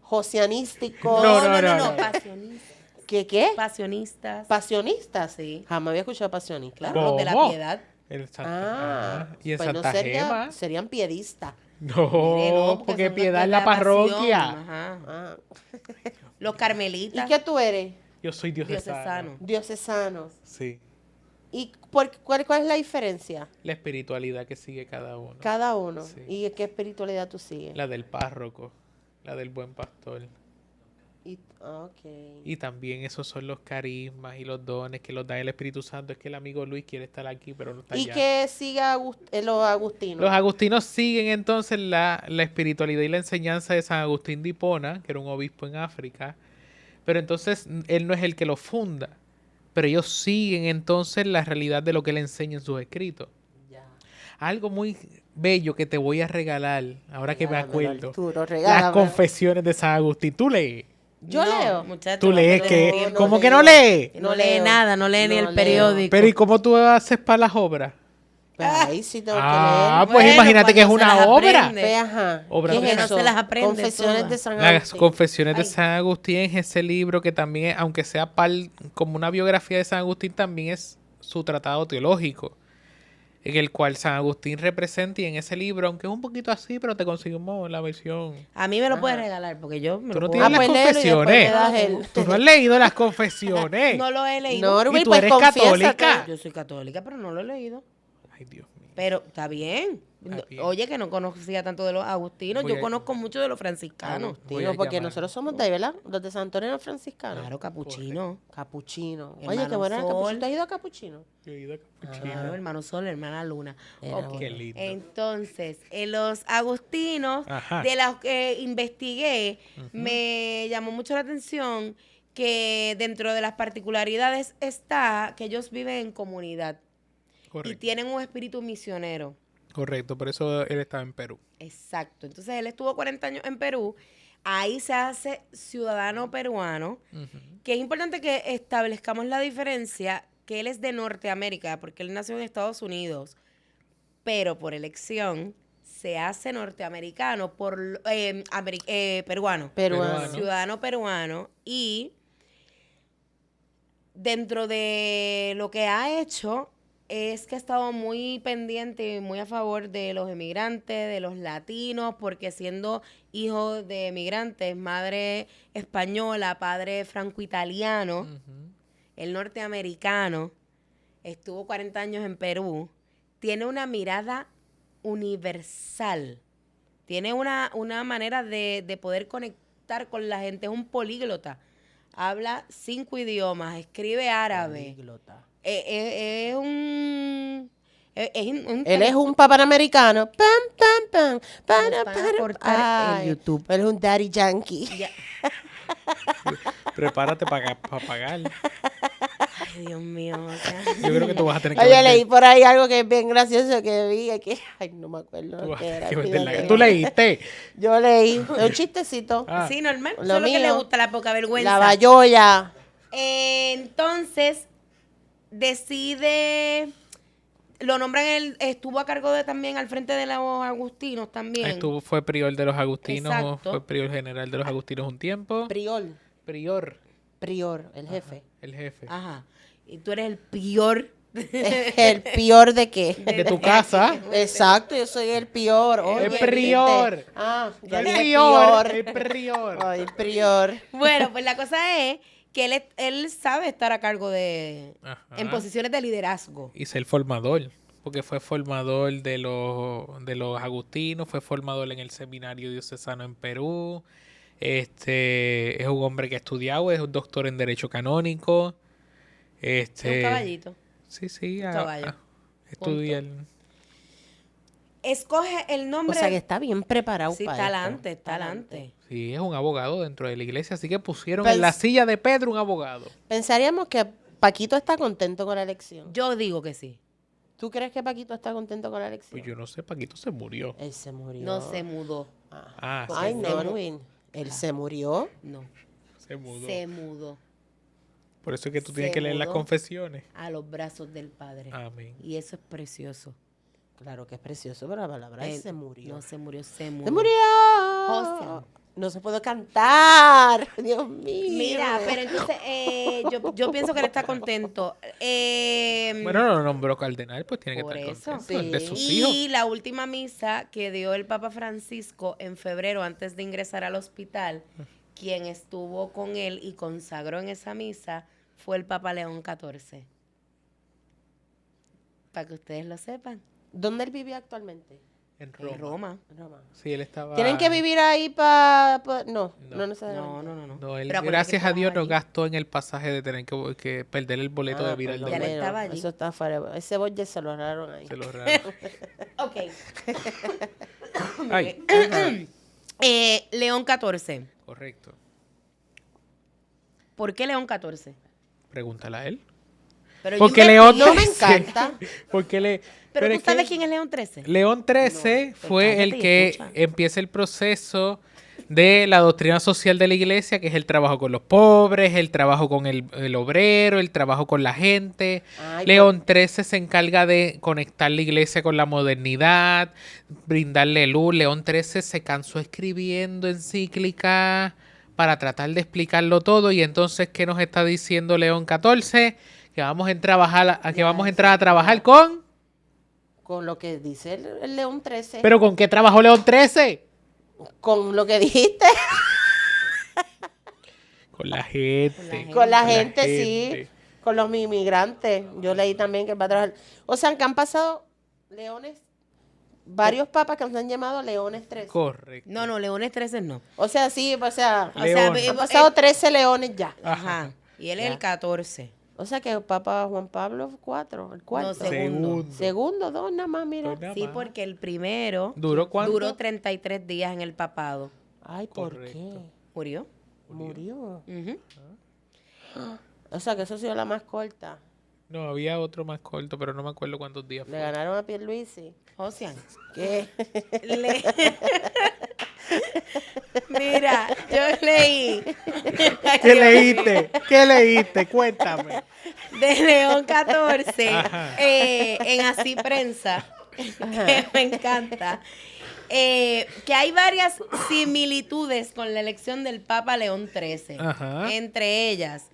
S1: josianísticos.
S2: No.
S3: Pasionistas.
S1: ¿Qué?
S3: Pasionistas.
S1: ¿Pasionistas?
S3: Sí.
S1: Jamás había escuchado pasionistas.
S3: Claro, los de la
S2: ¿Cómo?
S3: piedad.
S2: En Santa, y en
S1: pues
S2: Santa Gema.
S1: serían piedistas.
S2: No,
S3: Mire, no,
S2: porque
S3: son
S2: Piedad
S3: de
S2: es la
S3: pasión.
S2: parroquia.
S3: Ajá.
S1: Ah.
S3: Los
S1: ¿Y
S3: carmelitas.
S1: qué tú eres?
S2: Yo soy diocesano.
S3: Diocesano.
S1: Diocesanos.
S2: Sí.
S1: ¿Y cuál es la diferencia?
S2: La espiritualidad que sigue cada uno.
S1: Cada uno.
S2: Sí.
S1: ¿Y qué espiritualidad tú sigues?
S2: La del párroco, la del buen pastor.
S1: Ok.
S2: Y también esos son los carismas y los dones que los da el Espíritu Santo. Es que el amigo Luis quiere estar aquí, pero no está
S1: ¿Y
S2: allá.
S1: qué sigue los agustinos?
S2: Los agustinos siguen entonces la espiritualidad y la enseñanza de San Agustín de Hipona, que era un obispo en África. Pero entonces él no es el que lo funda. Pero ellos siguen entonces la realidad de lo que él enseña en sus escritos.
S1: Ya.
S2: Algo muy bello que te voy a regalar, ahora que me
S1: Regálamelo,
S2: acuerdo.
S1: Arturo,
S2: Las
S1: regálamelo.
S2: confesiones de San Agustín. ¿Tú lees?
S1: Yo leo.
S3: Muchacho,
S2: ¿Tú lees
S3: no
S2: que?
S3: tiempo.
S2: ¿Cómo
S1: no
S2: que no
S1: leo.
S2: lees?
S3: No lee
S1: leo.
S3: nada, no lee ni
S1: No
S3: el
S1: leo.
S3: periódico.
S2: Pero ¿y cómo tú haces para las obras?
S1: Pues ahí sí tengo que
S2: Ah,
S1: leer.
S2: pues
S3: Bueno,
S2: imagínate que es
S3: cuando se
S2: una
S3: las
S2: obra.
S3: aprende.
S1: Ve, ajá.
S2: Obra
S1: ¿Qué
S2: de
S1: es
S3: no
S1: eso?
S3: se las aprende
S1: Confesiones
S3: todas.
S1: de San
S2: Las
S1: Agustín.
S2: Confesiones de
S3: Ay.
S2: San Agustín es ese libro que también, aunque sea como una biografía de San Agustín, también es su tratado teológico, en el cual San Agustín representa y en ese libro, aunque es un poquito así, pero te conseguimos la versión.
S3: A mí me lo puedes
S1: Ajá.
S3: regalar porque yo me
S2: Tú
S3: lo
S2: no
S3: puedo
S2: tienes las
S1: pues léelo y después me
S2: confesiones.
S1: das
S3: No lo
S1: el...
S2: Tú no has leído las confesiones.
S3: No lo he leído.
S1: No,
S2: ¿Y
S1: Rubí,
S2: tú
S1: pues
S2: eres
S1: confiésate.
S2: católica?
S3: Yo soy católica, pero no lo he leído.
S2: Ay, Dios mío.
S3: Pero está bien.
S2: Está bien.
S3: Oye, que no conocía tanto de los agustinos.
S2: Voy
S3: Yo
S2: a-
S3: conozco mucho de los franciscanos.
S2: Voy a
S1: Agustino, porque
S2: llamar.
S1: nosotros somos de ahí, ¿verdad? Los de San Antonio franciscanos.
S3: Claro, capuchino.
S1: Capuchino. Oye,
S3: Hermano
S1: qué bueno era el
S3: Sol.
S1: capuchino. ¿Tú has ido a capuchino?
S2: Yo he ido a Capuchino.
S3: Claro, hermano Sol, hermana Luna.
S1: Era
S3: Ok.
S1: bueno.
S2: Qué lindo.
S3: Entonces, en los agustinos,
S2: Ajá.
S3: de los que investigué, me llamó mucho la atención que dentro de las particularidades está que ellos viven en comunidad y
S2: Correcto.
S3: tienen un espíritu misionero.
S2: Correcto, por eso él estaba en Perú.
S3: Exacto. Entonces, él estuvo 40 años en Perú. Ahí se hace ciudadano peruano,
S2: Ujú.
S3: que es importante que establezcamos la diferencia, que él es de Norteamérica, porque él nació en Estados Unidos, pero por elección se hace norteamericano, peruano,
S1: Peruano.
S3: ciudadano peruano, y dentro de lo que ha hecho es que ha estado muy pendiente y muy a favor de los emigrantes, de los latinos, porque siendo hijo de emigrantes, madre española, padre franco-italiano,
S2: Ujú.
S3: el norteamericano, estuvo 40 años en Perú, tiene una mirada universal, tiene una manera de poder conectar con la gente, es un políglota, habla 5 idiomas, escribe árabe,
S1: Políglota.
S3: es un...
S1: Él es un panamericano. Pam, pam, pam. Para,
S3: Nos van a cortar el YouTube.
S1: Él es un daddy yankee.
S3: Ya-
S2: Prepárate para pagar.
S3: Ay, Dios mío. o sea,
S2: Yo creo que tú vas a tener que
S1: Oye,
S2: vender-
S1: leí por ahí algo que es bien gracioso que vi aquí. Ay, no me acuerdo
S2: tú vas a
S1: qué
S2: tener
S1: era.
S2: que vender la-
S1: fíjate.
S2: ¿Tú leíste?
S1: Yo leí. Un chistecito.
S2: Ah,
S3: Sí, normal.
S1: Lo
S3: Eso es lo que le
S1: mío.
S3: gusta, la poca vergüenza.
S1: La bayoya.
S3: Entonces, decide... Lo nombran, él estuvo a cargo de también al frente de los agustinos también.
S2: fue prior de los agustinos,
S3: Exacto.
S2: fue prior general de los agustinos un tiempo.
S1: Prior.
S2: Prior,
S1: El jefe.
S2: el jefe.
S3: Ajá. Y tú eres el peor.
S1: ¿El peor de qué?
S2: De tu casa.
S1: Exacto, yo soy el peor. Oye,
S2: El prior.
S1: ¿viste? Ah, ya
S2: El
S1: dije
S2: prior, el prior.
S1: Ay, prior.
S3: Bueno, pues la cosa es que él sabe estar a cargo
S2: Ajá.
S3: en posiciones de liderazgo.
S2: Y ser formador, porque fue formador de los agustinos, fue formador en el seminario diocesano en Perú. Es un hombre que ha estudiado, es un doctor en Derecho Canónico.
S3: Es un caballito.
S2: Sí, sí.
S3: Caballo.
S2: Estudia
S3: Escoge el
S1: O
S3: nombre.
S1: sea que está bien preparado
S3: sí,
S1: para
S3: está
S1: esto.
S3: adelante, está adelante.
S2: Sí, es un abogado dentro de la iglesia, así que pusieron
S1: Pens-
S2: en la silla de Pedro un abogado.
S1: Pensaríamos que Paquito está contento con la elección.
S3: Yo digo que sí.
S1: ¿Tú crees que Paquito está contento con la elección?
S2: Pues yo no sé, Paquito se murió.
S1: Él se murió.
S3: No se mudó.
S2: Ah,
S1: Ay,
S3: se
S1: no,
S3: mu-
S1: Ruin. Él se murió.
S3: No.
S2: se mudó.
S3: Se mudó
S2: Por eso es que tú
S3: se
S2: tienes que leer las
S3: mudó.
S2: confesiones.
S3: a los brazos del Padre.
S2: Amén.
S3: Y eso es precioso.
S1: Claro que es precioso, pero la palabra es
S3: Eh,
S1: se murió.
S3: No se murió, se murió.
S1: ¡Se murió!
S3: Hostia.
S1: No se puede cantar. Dios mío.
S3: Mira, pero entonces yo pienso que él está contento.
S2: Bueno, lo nombró cardenal, pues tiene que
S3: Por
S2: estar
S3: eso.
S2: contento. Es de
S1: Sí.
S2: sus hijos.
S3: Y la última misa que dio el Papa Francisco en febrero antes de ingresar al hospital, quien estuvo con él y consagró en esa misa fue el Papa León XIV. Para que ustedes lo sepan.
S1: ¿Dónde él vive actualmente?
S2: En Roma.
S3: En Roma.
S1: En Roma.
S2: Sí, él estaba...
S1: ¿Tienen que vivir ahí para...? No,
S2: No.
S1: no necesariamente.
S3: No.
S2: No, él,
S3: Pero acuérdate
S2: gracias
S3: que
S2: a Dios,
S3: trabaja
S2: no
S3: allí.
S2: gastó en el pasaje de tener que perder el boleto de viral
S1: por
S2: de
S1: lo
S3: Ya él
S2: vuelta.
S3: estaba allí.
S1: Eso está fuera. Ese budget se lo ahorraron ahí.
S2: Se lo regalo.
S3: Ok.
S2: Ay,
S3: León XIV.
S2: correcto.
S3: ¿Por qué León XIV?
S2: Pregúntale a él.
S3: Pero
S2: Porque
S3: yo
S2: León
S1: No me
S2: 13.
S1: encanta.
S2: Porque
S3: Pero
S2: es
S3: tú sabes
S2: que
S3: quién es León XIII.
S2: León XIII
S3: No,
S2: fue
S3: cállate
S2: el
S3: y
S2: que
S3: escucha.
S2: empieza el proceso de la doctrina social de la iglesia, que es el trabajo con los pobres, el trabajo con el obrero, el trabajo con la gente.
S1: Ay,
S2: León XIII se encarga de conectar la iglesia con la modernidad, brindarle luz. León XIII se cansó escribiendo encíclicas para tratar de explicarlo todo. Y entonces, ¿qué nos está diciendo León XIV? Que vamos a entrar a trabajar
S1: con lo que dice el León XIII.
S2: ¿Pero con qué trabajó León XIII?
S1: Con lo que dijiste.
S2: Con la gente.
S1: Con la gente, sí. Con los inmigrantes. Yo leí también que va a trabajar. O sea, que han pasado leones, varios papas que nos han llamado Leones XIII.
S2: Correcto.
S3: No, Leones 13 no.
S1: O sea, sí, o sea,
S2: León.
S1: han pasado 13 leones ya.
S3: Ajá. Y él es
S1: Ya.
S3: el 14.
S1: O sea que el Papa Juan Pablo IV, el cuarto.
S3: No, segundo.
S1: Segundo, dos nada más, mira.
S2: Dos nada
S3: Sí,
S2: más.
S3: porque el primero
S2: ¿Duró cuánto?
S3: duró 33 días en el papado.
S1: Ay, ¿por
S2: Correcto.
S1: qué?
S3: Murió.
S1: Murió.
S3: Ujú.
S1: O sea que eso ha sido la más corta.
S2: No, había otro más corto, pero no me acuerdo cuántos días
S1: Le
S2: fue.
S1: ganaron a Pierluisi.
S3: Ocean.
S1: ¿Qué?
S3: Le- Mira, yo leí.
S2: ¿Qué leíste? ¿Qué leíste? Cuéntame.
S3: De León 14
S2: Ajá.
S3: en Así Prensa, que me encanta, que hay varias similitudes con la elección del Papa León XIII.
S2: Ajá.
S3: Entre ellas,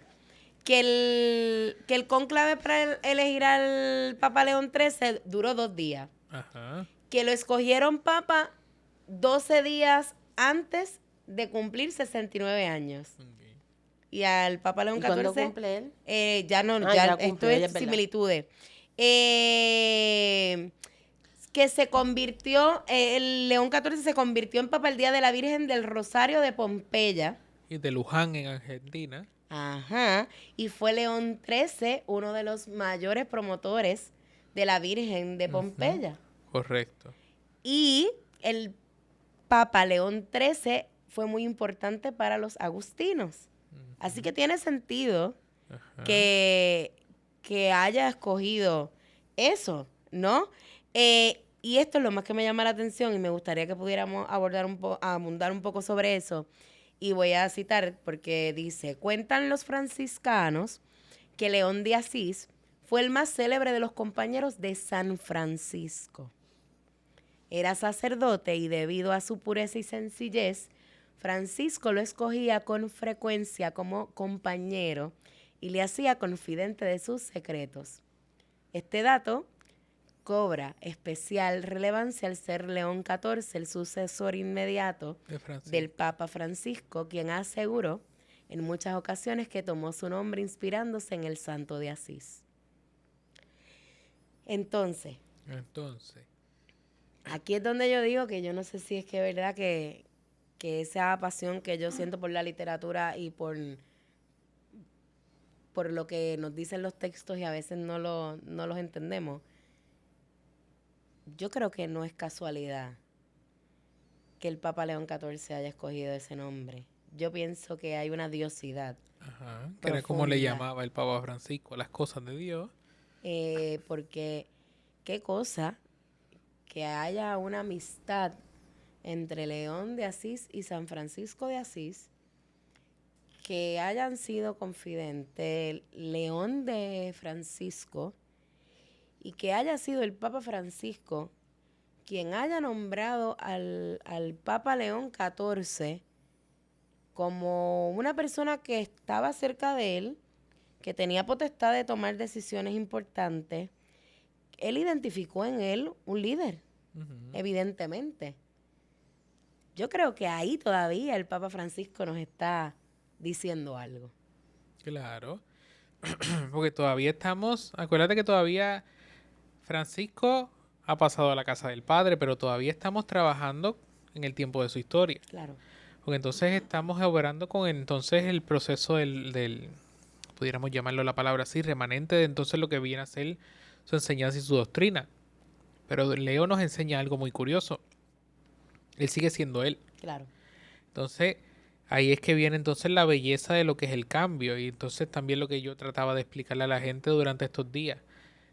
S3: que el cónclave para elegir al Papa León XIII duró 2 días.
S2: Ajá.
S3: Que lo escogieron Papa 12 días antes de cumplir 69 años. Y al Papa León
S1: ¿Y cuándo
S3: XIV
S1: cumple él?
S3: ya no,
S1: Ah,
S3: ya
S1: ya
S3: esto
S1: cumplió, ya
S3: es
S1: es verdad.
S3: similitudes. Que se convirtió, el León XIV se convirtió en Papa el Día de la Virgen del Rosario de Pompeya.
S2: Y de Luján en Argentina.
S3: Ajá. Y fue León XIII uno de los mayores promotores de la Virgen de Pompeya.
S2: Correcto.
S3: Y el Papa León XIII fue muy importante para los agustinos. Así que tiene sentido
S2: Ajá.
S3: que haya escogido eso, ¿no? Y esto es lo más que me llama la atención y me gustaría que pudiéramos abundar un poco sobre eso. Y voy a citar porque dice, cuentan los franciscanos que León de Asís fue el más célebre de los compañeros de San Francisco. Era sacerdote y debido a su pureza y sencillez, Francisco lo escogía con frecuencia como compañero y le hacía confidente de sus secretos. Este dato cobra especial relevancia al ser León XIV el sucesor inmediato
S2: De Francisco.
S3: del Papa Francisco, quien aseguró en muchas ocasiones que tomó su nombre inspirándose en el Santo de Asís. Entonces, aquí es donde yo digo que yo no sé si es que es verdad que esa pasión que yo siento por la literatura y por lo que nos dicen los textos y a veces no los entendemos, yo creo que no es casualidad que el Papa León XIV haya escogido ese nombre. Yo pienso que hay una diosidad.
S2: Ajá. Que era como le
S3: profunda.
S2: llamaba el Papa Francisco a las cosas de Dios.
S3: Porque qué cosa que haya una amistad entre León de Asís y San Francisco de Asís, que hayan sido confidentes León de Francisco y que haya sido el Papa Francisco quien haya nombrado al Papa León XIV como una persona que estaba cerca de él, que tenía potestad de tomar decisiones importantes. Él identificó en él un líder, evidentemente. Yo creo que ahí todavía el Papa Francisco nos está diciendo algo.
S2: Claro. Porque todavía estamos, acuérdate que todavía Francisco ha pasado a la casa del Padre, pero todavía estamos trabajando en el tiempo de su historia.
S3: Claro.
S2: Porque entonces estamos operando con entonces el proceso del pudiéramos llamarlo la palabra así, remanente de entonces lo que viene a ser su enseñanza y su doctrina. Pero Leo nos enseña algo muy curioso. Él sigue siendo él.
S3: Claro.
S2: Entonces, ahí es que viene entonces la belleza de lo que es el cambio. Y entonces también lo que yo trataba de explicarle a la gente durante estos días.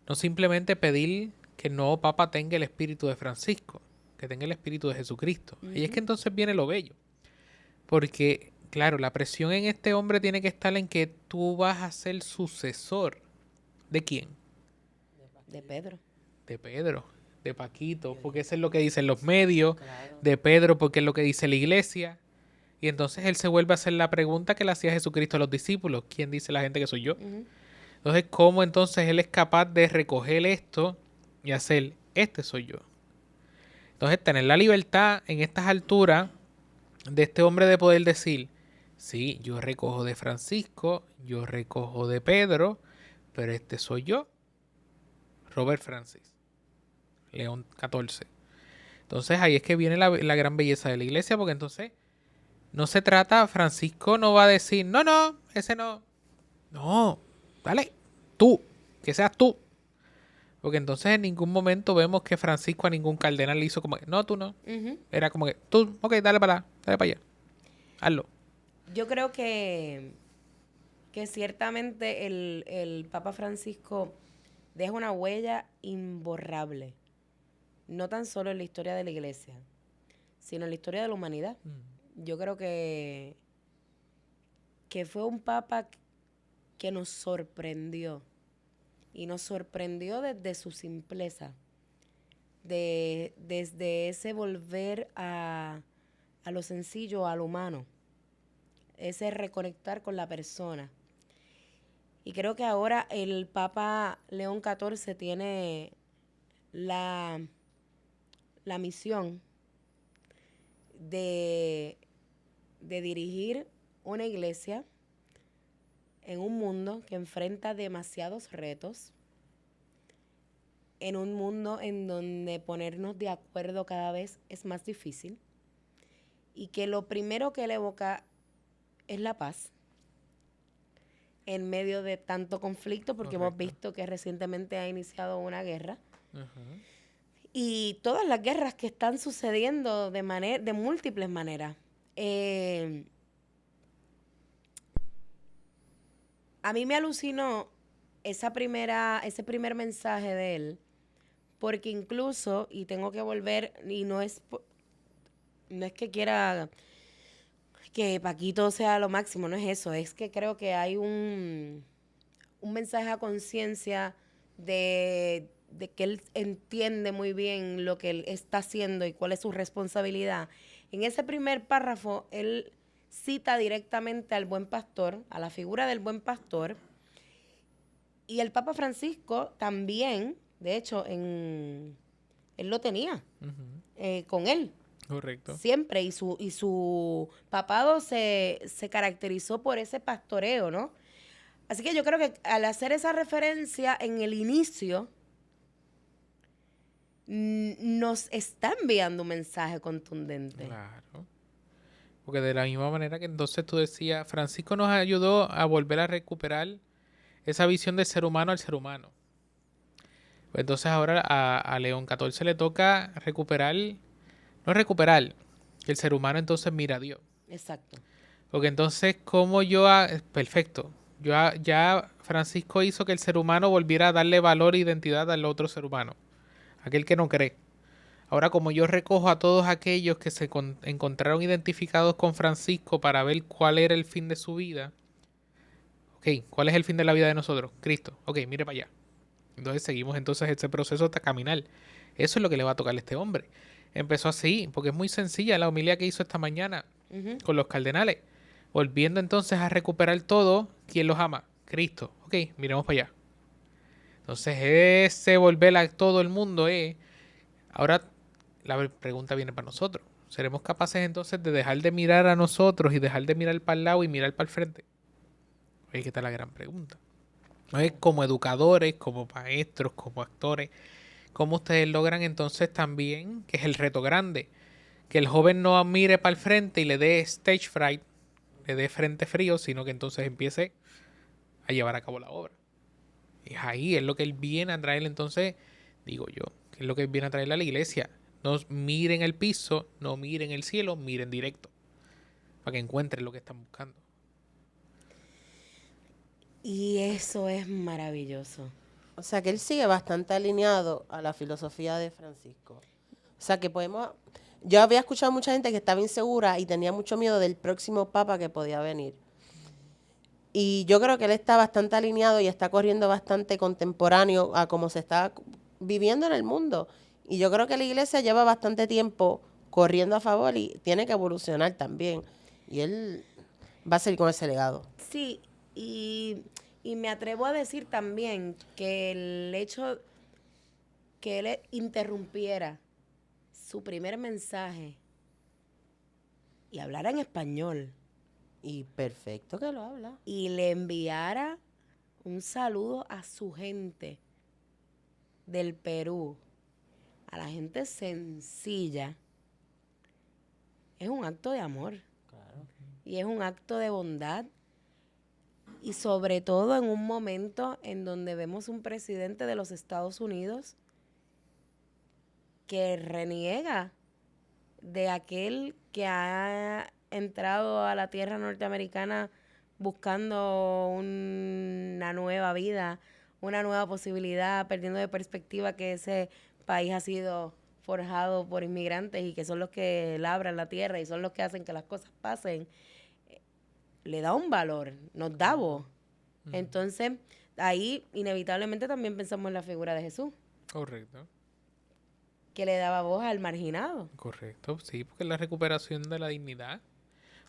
S2: No simplemente pedir que el nuevo Papa tenga el espíritu de Francisco, que tenga el espíritu de Jesucristo. Y es que entonces viene lo bello. Porque, claro, la presión en este hombre tiene que estar en que tú vas a ser sucesor. ¿De quién?
S3: De Pedro.
S2: De Pedro, de Paquito, porque eso es lo que dicen los medios,
S1: Claro.
S2: de Pedro, porque es lo que dice la iglesia. Y entonces él se vuelve a hacer la pregunta que le hacía Jesucristo a los discípulos: ¿quién dice la gente que soy yo?
S3: Ujú.
S2: Entonces, ¿cómo entonces él es capaz de recoger esto y hacer, este soy yo? Entonces, tener la libertad en estas alturas de este hombre de poder decir, sí, yo recojo de Francisco, yo recojo de Pedro, pero este soy yo, Robert Francis, León XIV. Entonces ahí es que viene la gran belleza de la iglesia, porque entonces no se trata, Francisco no va a decir, no, no, ese no. No, dale, tú, que seas tú. Porque entonces en ningún momento vemos que Francisco a ningún cardenal le hizo como que, no, tú no.
S3: Ujú.
S2: Era como que, tú, ok, dale para allá, hazlo.
S3: Yo creo que ciertamente el Papa Francisco deja una huella imborrable, no tan solo en la historia de la iglesia, sino en la historia de la humanidad. Yo creo que fue un papa que nos sorprendió, y nos sorprendió desde su simpleza, desde ese volver a lo sencillo, a lo humano, ese reconectar con la persona. Y creo que ahora el Papa León XIV tiene la misión de dirigir una iglesia en un mundo que enfrenta demasiados retos, en un mundo en donde ponernos de acuerdo cada vez es más difícil, y que lo primero que él evoca es la paz en medio de tanto conflicto, porque hemos
S2: Correcto.
S3: visto que recientemente ha iniciado una guerra.
S2: Ujú.
S3: Y todas las guerras que están sucediendo de múltiples maneras. A mí me alucinó ese primer mensaje de él, porque incluso, y tengo que volver, y no es que quiera que Paquito sea lo máximo, no es eso, es que creo que hay un mensaje a conciencia de que él entiende muy bien lo que él está haciendo y cuál es su responsabilidad. En ese primer párrafo, él cita directamente al buen pastor, a la figura del buen pastor, y el Papa Francisco también, de hecho, él lo tenía
S2: Ujú.
S3: con él.
S2: Correcto.
S3: Siempre, y su papado se caracterizó por ese pastoreo, ¿no? Así que yo creo que al hacer esa referencia en el inicio, nos está enviando un mensaje contundente.
S2: Claro. Porque de la misma manera que entonces tú decías, Francisco nos ayudó a volver a recuperar esa visión del ser humano al ser humano. Pues entonces ahora a León XIV le toca recuperar, no recuperar, que el ser humano entonces mira a Dios.
S3: Exacto.
S2: Porque entonces, como perfecto, ya Francisco hizo que el ser humano volviera a darle valor e identidad al otro ser humano, aquel que no cree. Ahora, como yo recojo a todos aquellos que se encontraron identificados con Francisco para ver cuál era el fin de su vida, ok, ¿cuál es el fin de la vida de nosotros? Cristo. Ok, mire para allá. Entonces seguimos entonces ese proceso hasta caminar. Eso es lo que le va a tocar a este hombre. Empezó así, porque es muy sencilla la homilía que hizo esta mañana
S3: Ujú.
S2: con los cardenales. Volviendo entonces a recuperar todo, ¿quién los ama? Cristo. Ok, miremos para allá. Entonces ese volver a todo el mundo es... Ahora la pregunta viene para nosotros. ¿Seremos capaces entonces de dejar de mirar a nosotros y dejar de mirar para el lado y mirar para el frente? Ahí que está la gran pregunta. Entonces, como educadores, como maestros, como actores, ¿cómo ustedes logran entonces también, que es el reto grande, que el joven no mire para el frente y le dé stage fright, le dé frente frío, sino que entonces empiece a llevar a cabo la obra? Y ahí es lo que él viene a traer entonces, digo yo, que es lo que él viene a traerle a la iglesia. No miren el piso, no miren el cielo, miren directo, para que encuentren lo que están buscando.
S3: Y eso es maravilloso.
S1: O sea que él sigue bastante alineado a la filosofía de Francisco. O sea que podemos, Yo había escuchado mucha gente que estaba insegura y tenía mucho miedo del próximo papa que podía venir. Y yo creo que él está bastante alineado y está corriendo bastante contemporáneo a cómo se está viviendo en el mundo. Y yo creo que la iglesia lleva bastante tiempo corriendo a favor y tiene que evolucionar también. Y él va a seguir con ese legado.
S3: Sí, y me atrevo a decir también que el hecho que él interrumpiera su primer mensaje y hablara en español
S1: Y perfecto que lo habla.
S3: y le enviara un saludo a su gente del Perú, a la gente sencilla, es un acto de amor.
S1: Claro.
S3: Y es un acto de bondad. Y sobre todo en un momento en donde vemos un presidente de los Estados Unidos que reniega de aquel que ha entrado a la tierra norteamericana buscando una nueva vida, una nueva posibilidad, perdiendo de perspectiva que ese país ha sido forjado por inmigrantes y que son los que labran la tierra y son los que hacen que las cosas pasen. Le da un valor, nos da voz. Entonces, ahí inevitablemente también pensamos en la figura de Jesús,
S2: Correcto.
S3: que le daba voz al marginado.
S2: Correcto, sí, porque es la recuperación de la dignidad.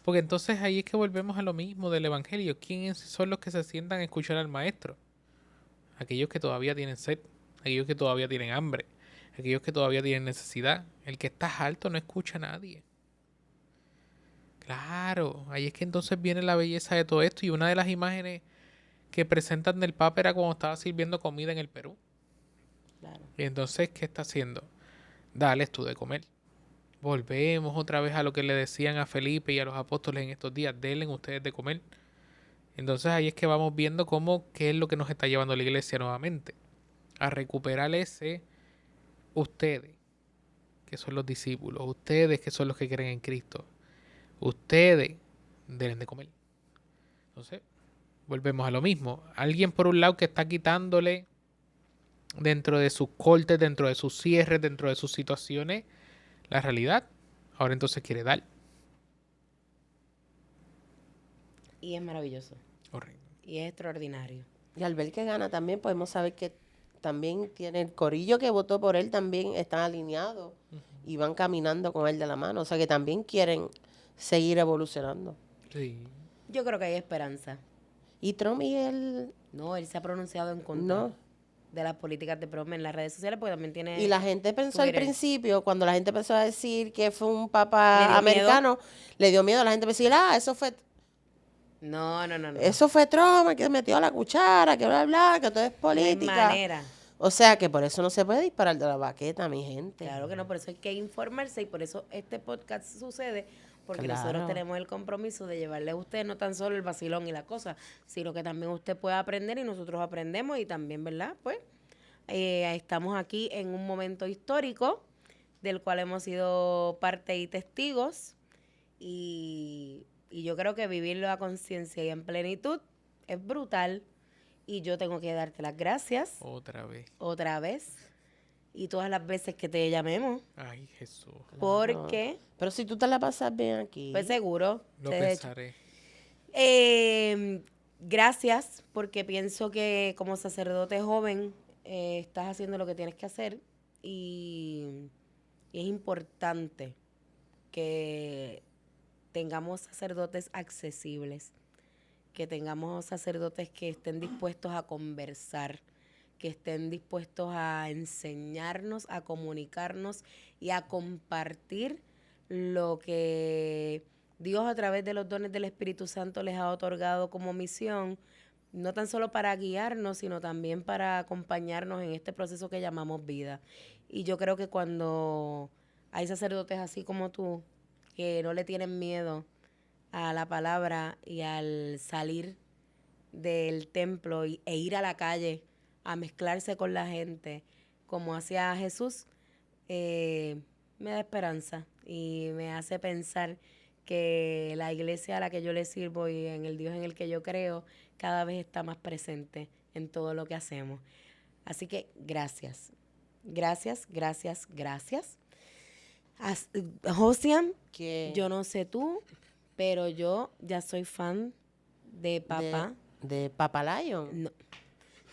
S2: Porque entonces ahí es que volvemos a lo mismo del Evangelio. ¿Quiénes son los que se sientan a escuchar al Maestro? Aquellos que todavía tienen sed, aquellos que todavía tienen hambre, aquellos que todavía tienen necesidad. El que está alto no escucha a nadie. Claro, ahí es que entonces viene la belleza de todo esto. Y una de las imágenes que presentan del Papa era cuando estaba sirviendo comida en el Perú.
S3: Claro.
S2: Y entonces, ¿qué está haciendo? Dales tú de comer. Volvemos otra vez a lo que le decían a Felipe y a los apóstoles en estos días. Denle ustedes de comer. Entonces ahí es que vamos viendo cómo, qué es lo que nos está llevando la iglesia nuevamente. A recuperar ese ustedes, que son los discípulos. Ustedes, que son los que creen en Cristo. Ustedes, denle de comer. Entonces, volvemos a lo mismo. Alguien por un lado que está quitándole dentro de sus cortes, dentro de sus cierres, dentro de sus situaciones, la realidad. Ahora entonces quiere dar.
S3: Y es maravilloso.
S2: Correcto.
S3: Y es extraordinario.
S1: Y al ver que gana también podemos saber que también tiene el corillo que votó por él, también están alineados y van caminando con él de la mano. O sea que también quieren seguir evolucionando.
S2: Sí.
S3: Yo creo que hay esperanza.
S1: Y Trump y él,
S3: No, él se ha pronunciado en contra
S1: no.
S3: de las políticas de Trump en las redes sociales porque también tiene...
S1: Y la gente pensó al
S3: Twitter.
S1: principio, cuando la gente empezó a decir que fue un
S3: ¿Le
S1: papa
S3: dio
S1: americano, le dio miedo a la gente decir, eso fue
S3: No.
S1: Trump, que metió la cuchara, que bla, bla, que todo es
S3: No hay
S1: política.
S3: manera.
S1: O sea que por eso no se puede disparar de la baqueta, mi gente.
S3: Claro que no, por eso hay que informarse y por eso este podcast sucede, porque
S1: Claro.
S3: nosotros tenemos el compromiso de llevarle a usted no tan solo el vacilón y la cosa, sino que también usted pueda aprender y nosotros aprendemos y también, ¿verdad? Pues estamos aquí en un momento histórico del cual hemos sido parte y testigos y yo creo que vivirlo a conciencia y en plenitud es brutal y yo tengo que darte las gracias otra vez y todas las veces que te llamemos.
S2: Ay, Jesús.
S3: Porque,
S1: Pero si tú te la pasas bien aquí.
S3: pues seguro.
S2: Lo
S3: de hecho.
S2: pensaré.
S3: Gracias, porque pienso que como sacerdote joven estás haciendo lo que tienes que hacer y es importante que tengamos sacerdotes accesibles, que tengamos sacerdotes que estén dispuestos a conversar, que estén dispuestos a enseñarnos, a comunicarnos y a compartir lo que Dios a través de los dones del Espíritu Santo les ha otorgado como misión, no tan solo para guiarnos, sino también para acompañarnos en este proceso que llamamos vida. Y yo creo que cuando hay sacerdotes así como tú, que no le tienen miedo a la palabra y al salir del templo e ir a la calle a mezclarse con la gente, como hacía Jesús, me da esperanza y me hace pensar que la iglesia a la que yo le sirvo y en el Dios en el que yo creo cada vez está más presente en todo lo que hacemos. Así que gracias. Josian,
S1: ¿Qué?
S3: yo no sé tú, pero yo ya soy fan de papá.
S1: De Papa Lion.
S3: No,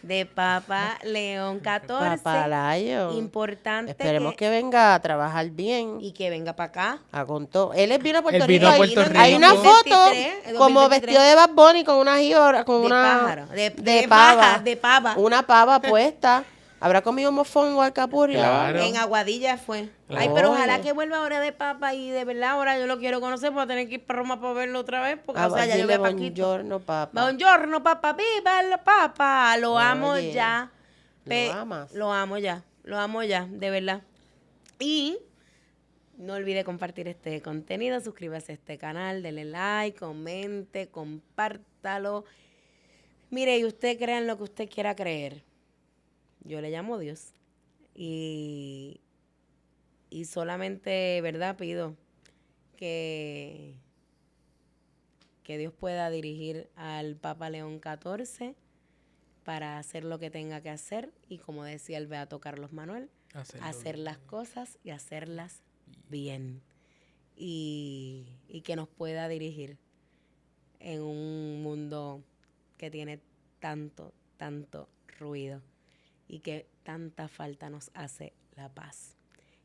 S3: de Papa León 14.
S1: Papa Lion.
S3: Importante
S1: Esperemos que venga a trabajar bien.
S3: y que venga para acá.
S1: Con todo. Él vino a Puerto
S2: Él vino
S1: Rico.
S2: a Puerto Rico.
S1: Hay una foto
S3: 2023,
S1: como
S3: 2023.
S1: vestido de Bad Bunny con una jíbara, con
S3: De
S1: una
S3: pájaro, de
S1: pava.
S3: paja, de pava.
S1: Una pava puesta. ¿Habrá comido mofongo al capurria?
S2: Claro.
S3: En Aguadilla fue.
S2: Claro.
S3: Ay, pero
S1: Oye.
S3: ojalá que vuelva ahora de papa y de verdad ahora yo lo quiero conocer, voy a tener que ir para Roma para verlo otra vez, porque o sea, ya yo voy a Paquito.
S1: Buongiorno, papá.
S3: Buongiorno, papá, viva el papa. Lo amo
S1: Oye,
S3: ya.
S1: ¿lo amas?
S3: Lo amo ya, de verdad. Y no olvide compartir este contenido, suscríbase a este canal, denle like, comente, compártalo. Mire, y usted crea en lo que usted quiera creer. Yo le llamo Dios. Y solamente, ¿verdad? Pido que Dios pueda dirigir al Papa León XIV para hacer lo que tenga que hacer y, como decía el Beato Carlos Manuel, hacer las cosas y hacerlas bien. Y que nos pueda dirigir en un mundo que tiene tanto ruido y que tanta falta nos hace la paz.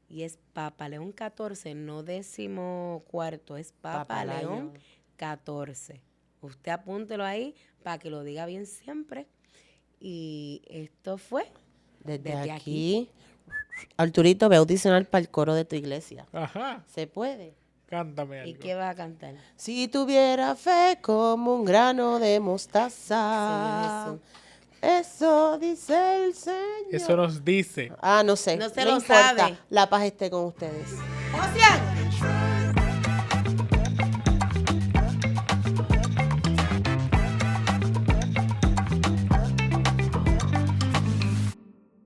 S3: Y es Papa León XIV, no 14º, es Papa León XIV. Usted apúntelo ahí para que lo diga bien siempre. Y esto fue
S1: Desde aquí. Arturito, ve a audicionar para el coro de tu iglesia.
S2: Ajá.
S1: ¿Se puede?
S2: Cántame algo.
S3: ¿Y qué va a cantar?
S1: Si tuviera fe como un grano de mostaza.
S3: Señor
S1: Eso dice el Señor.
S2: Eso nos dice.
S1: No sé.
S3: No se
S1: no
S3: lo
S1: importa.
S3: sabe.
S1: La paz esté con ustedes.
S3: ¡Josian!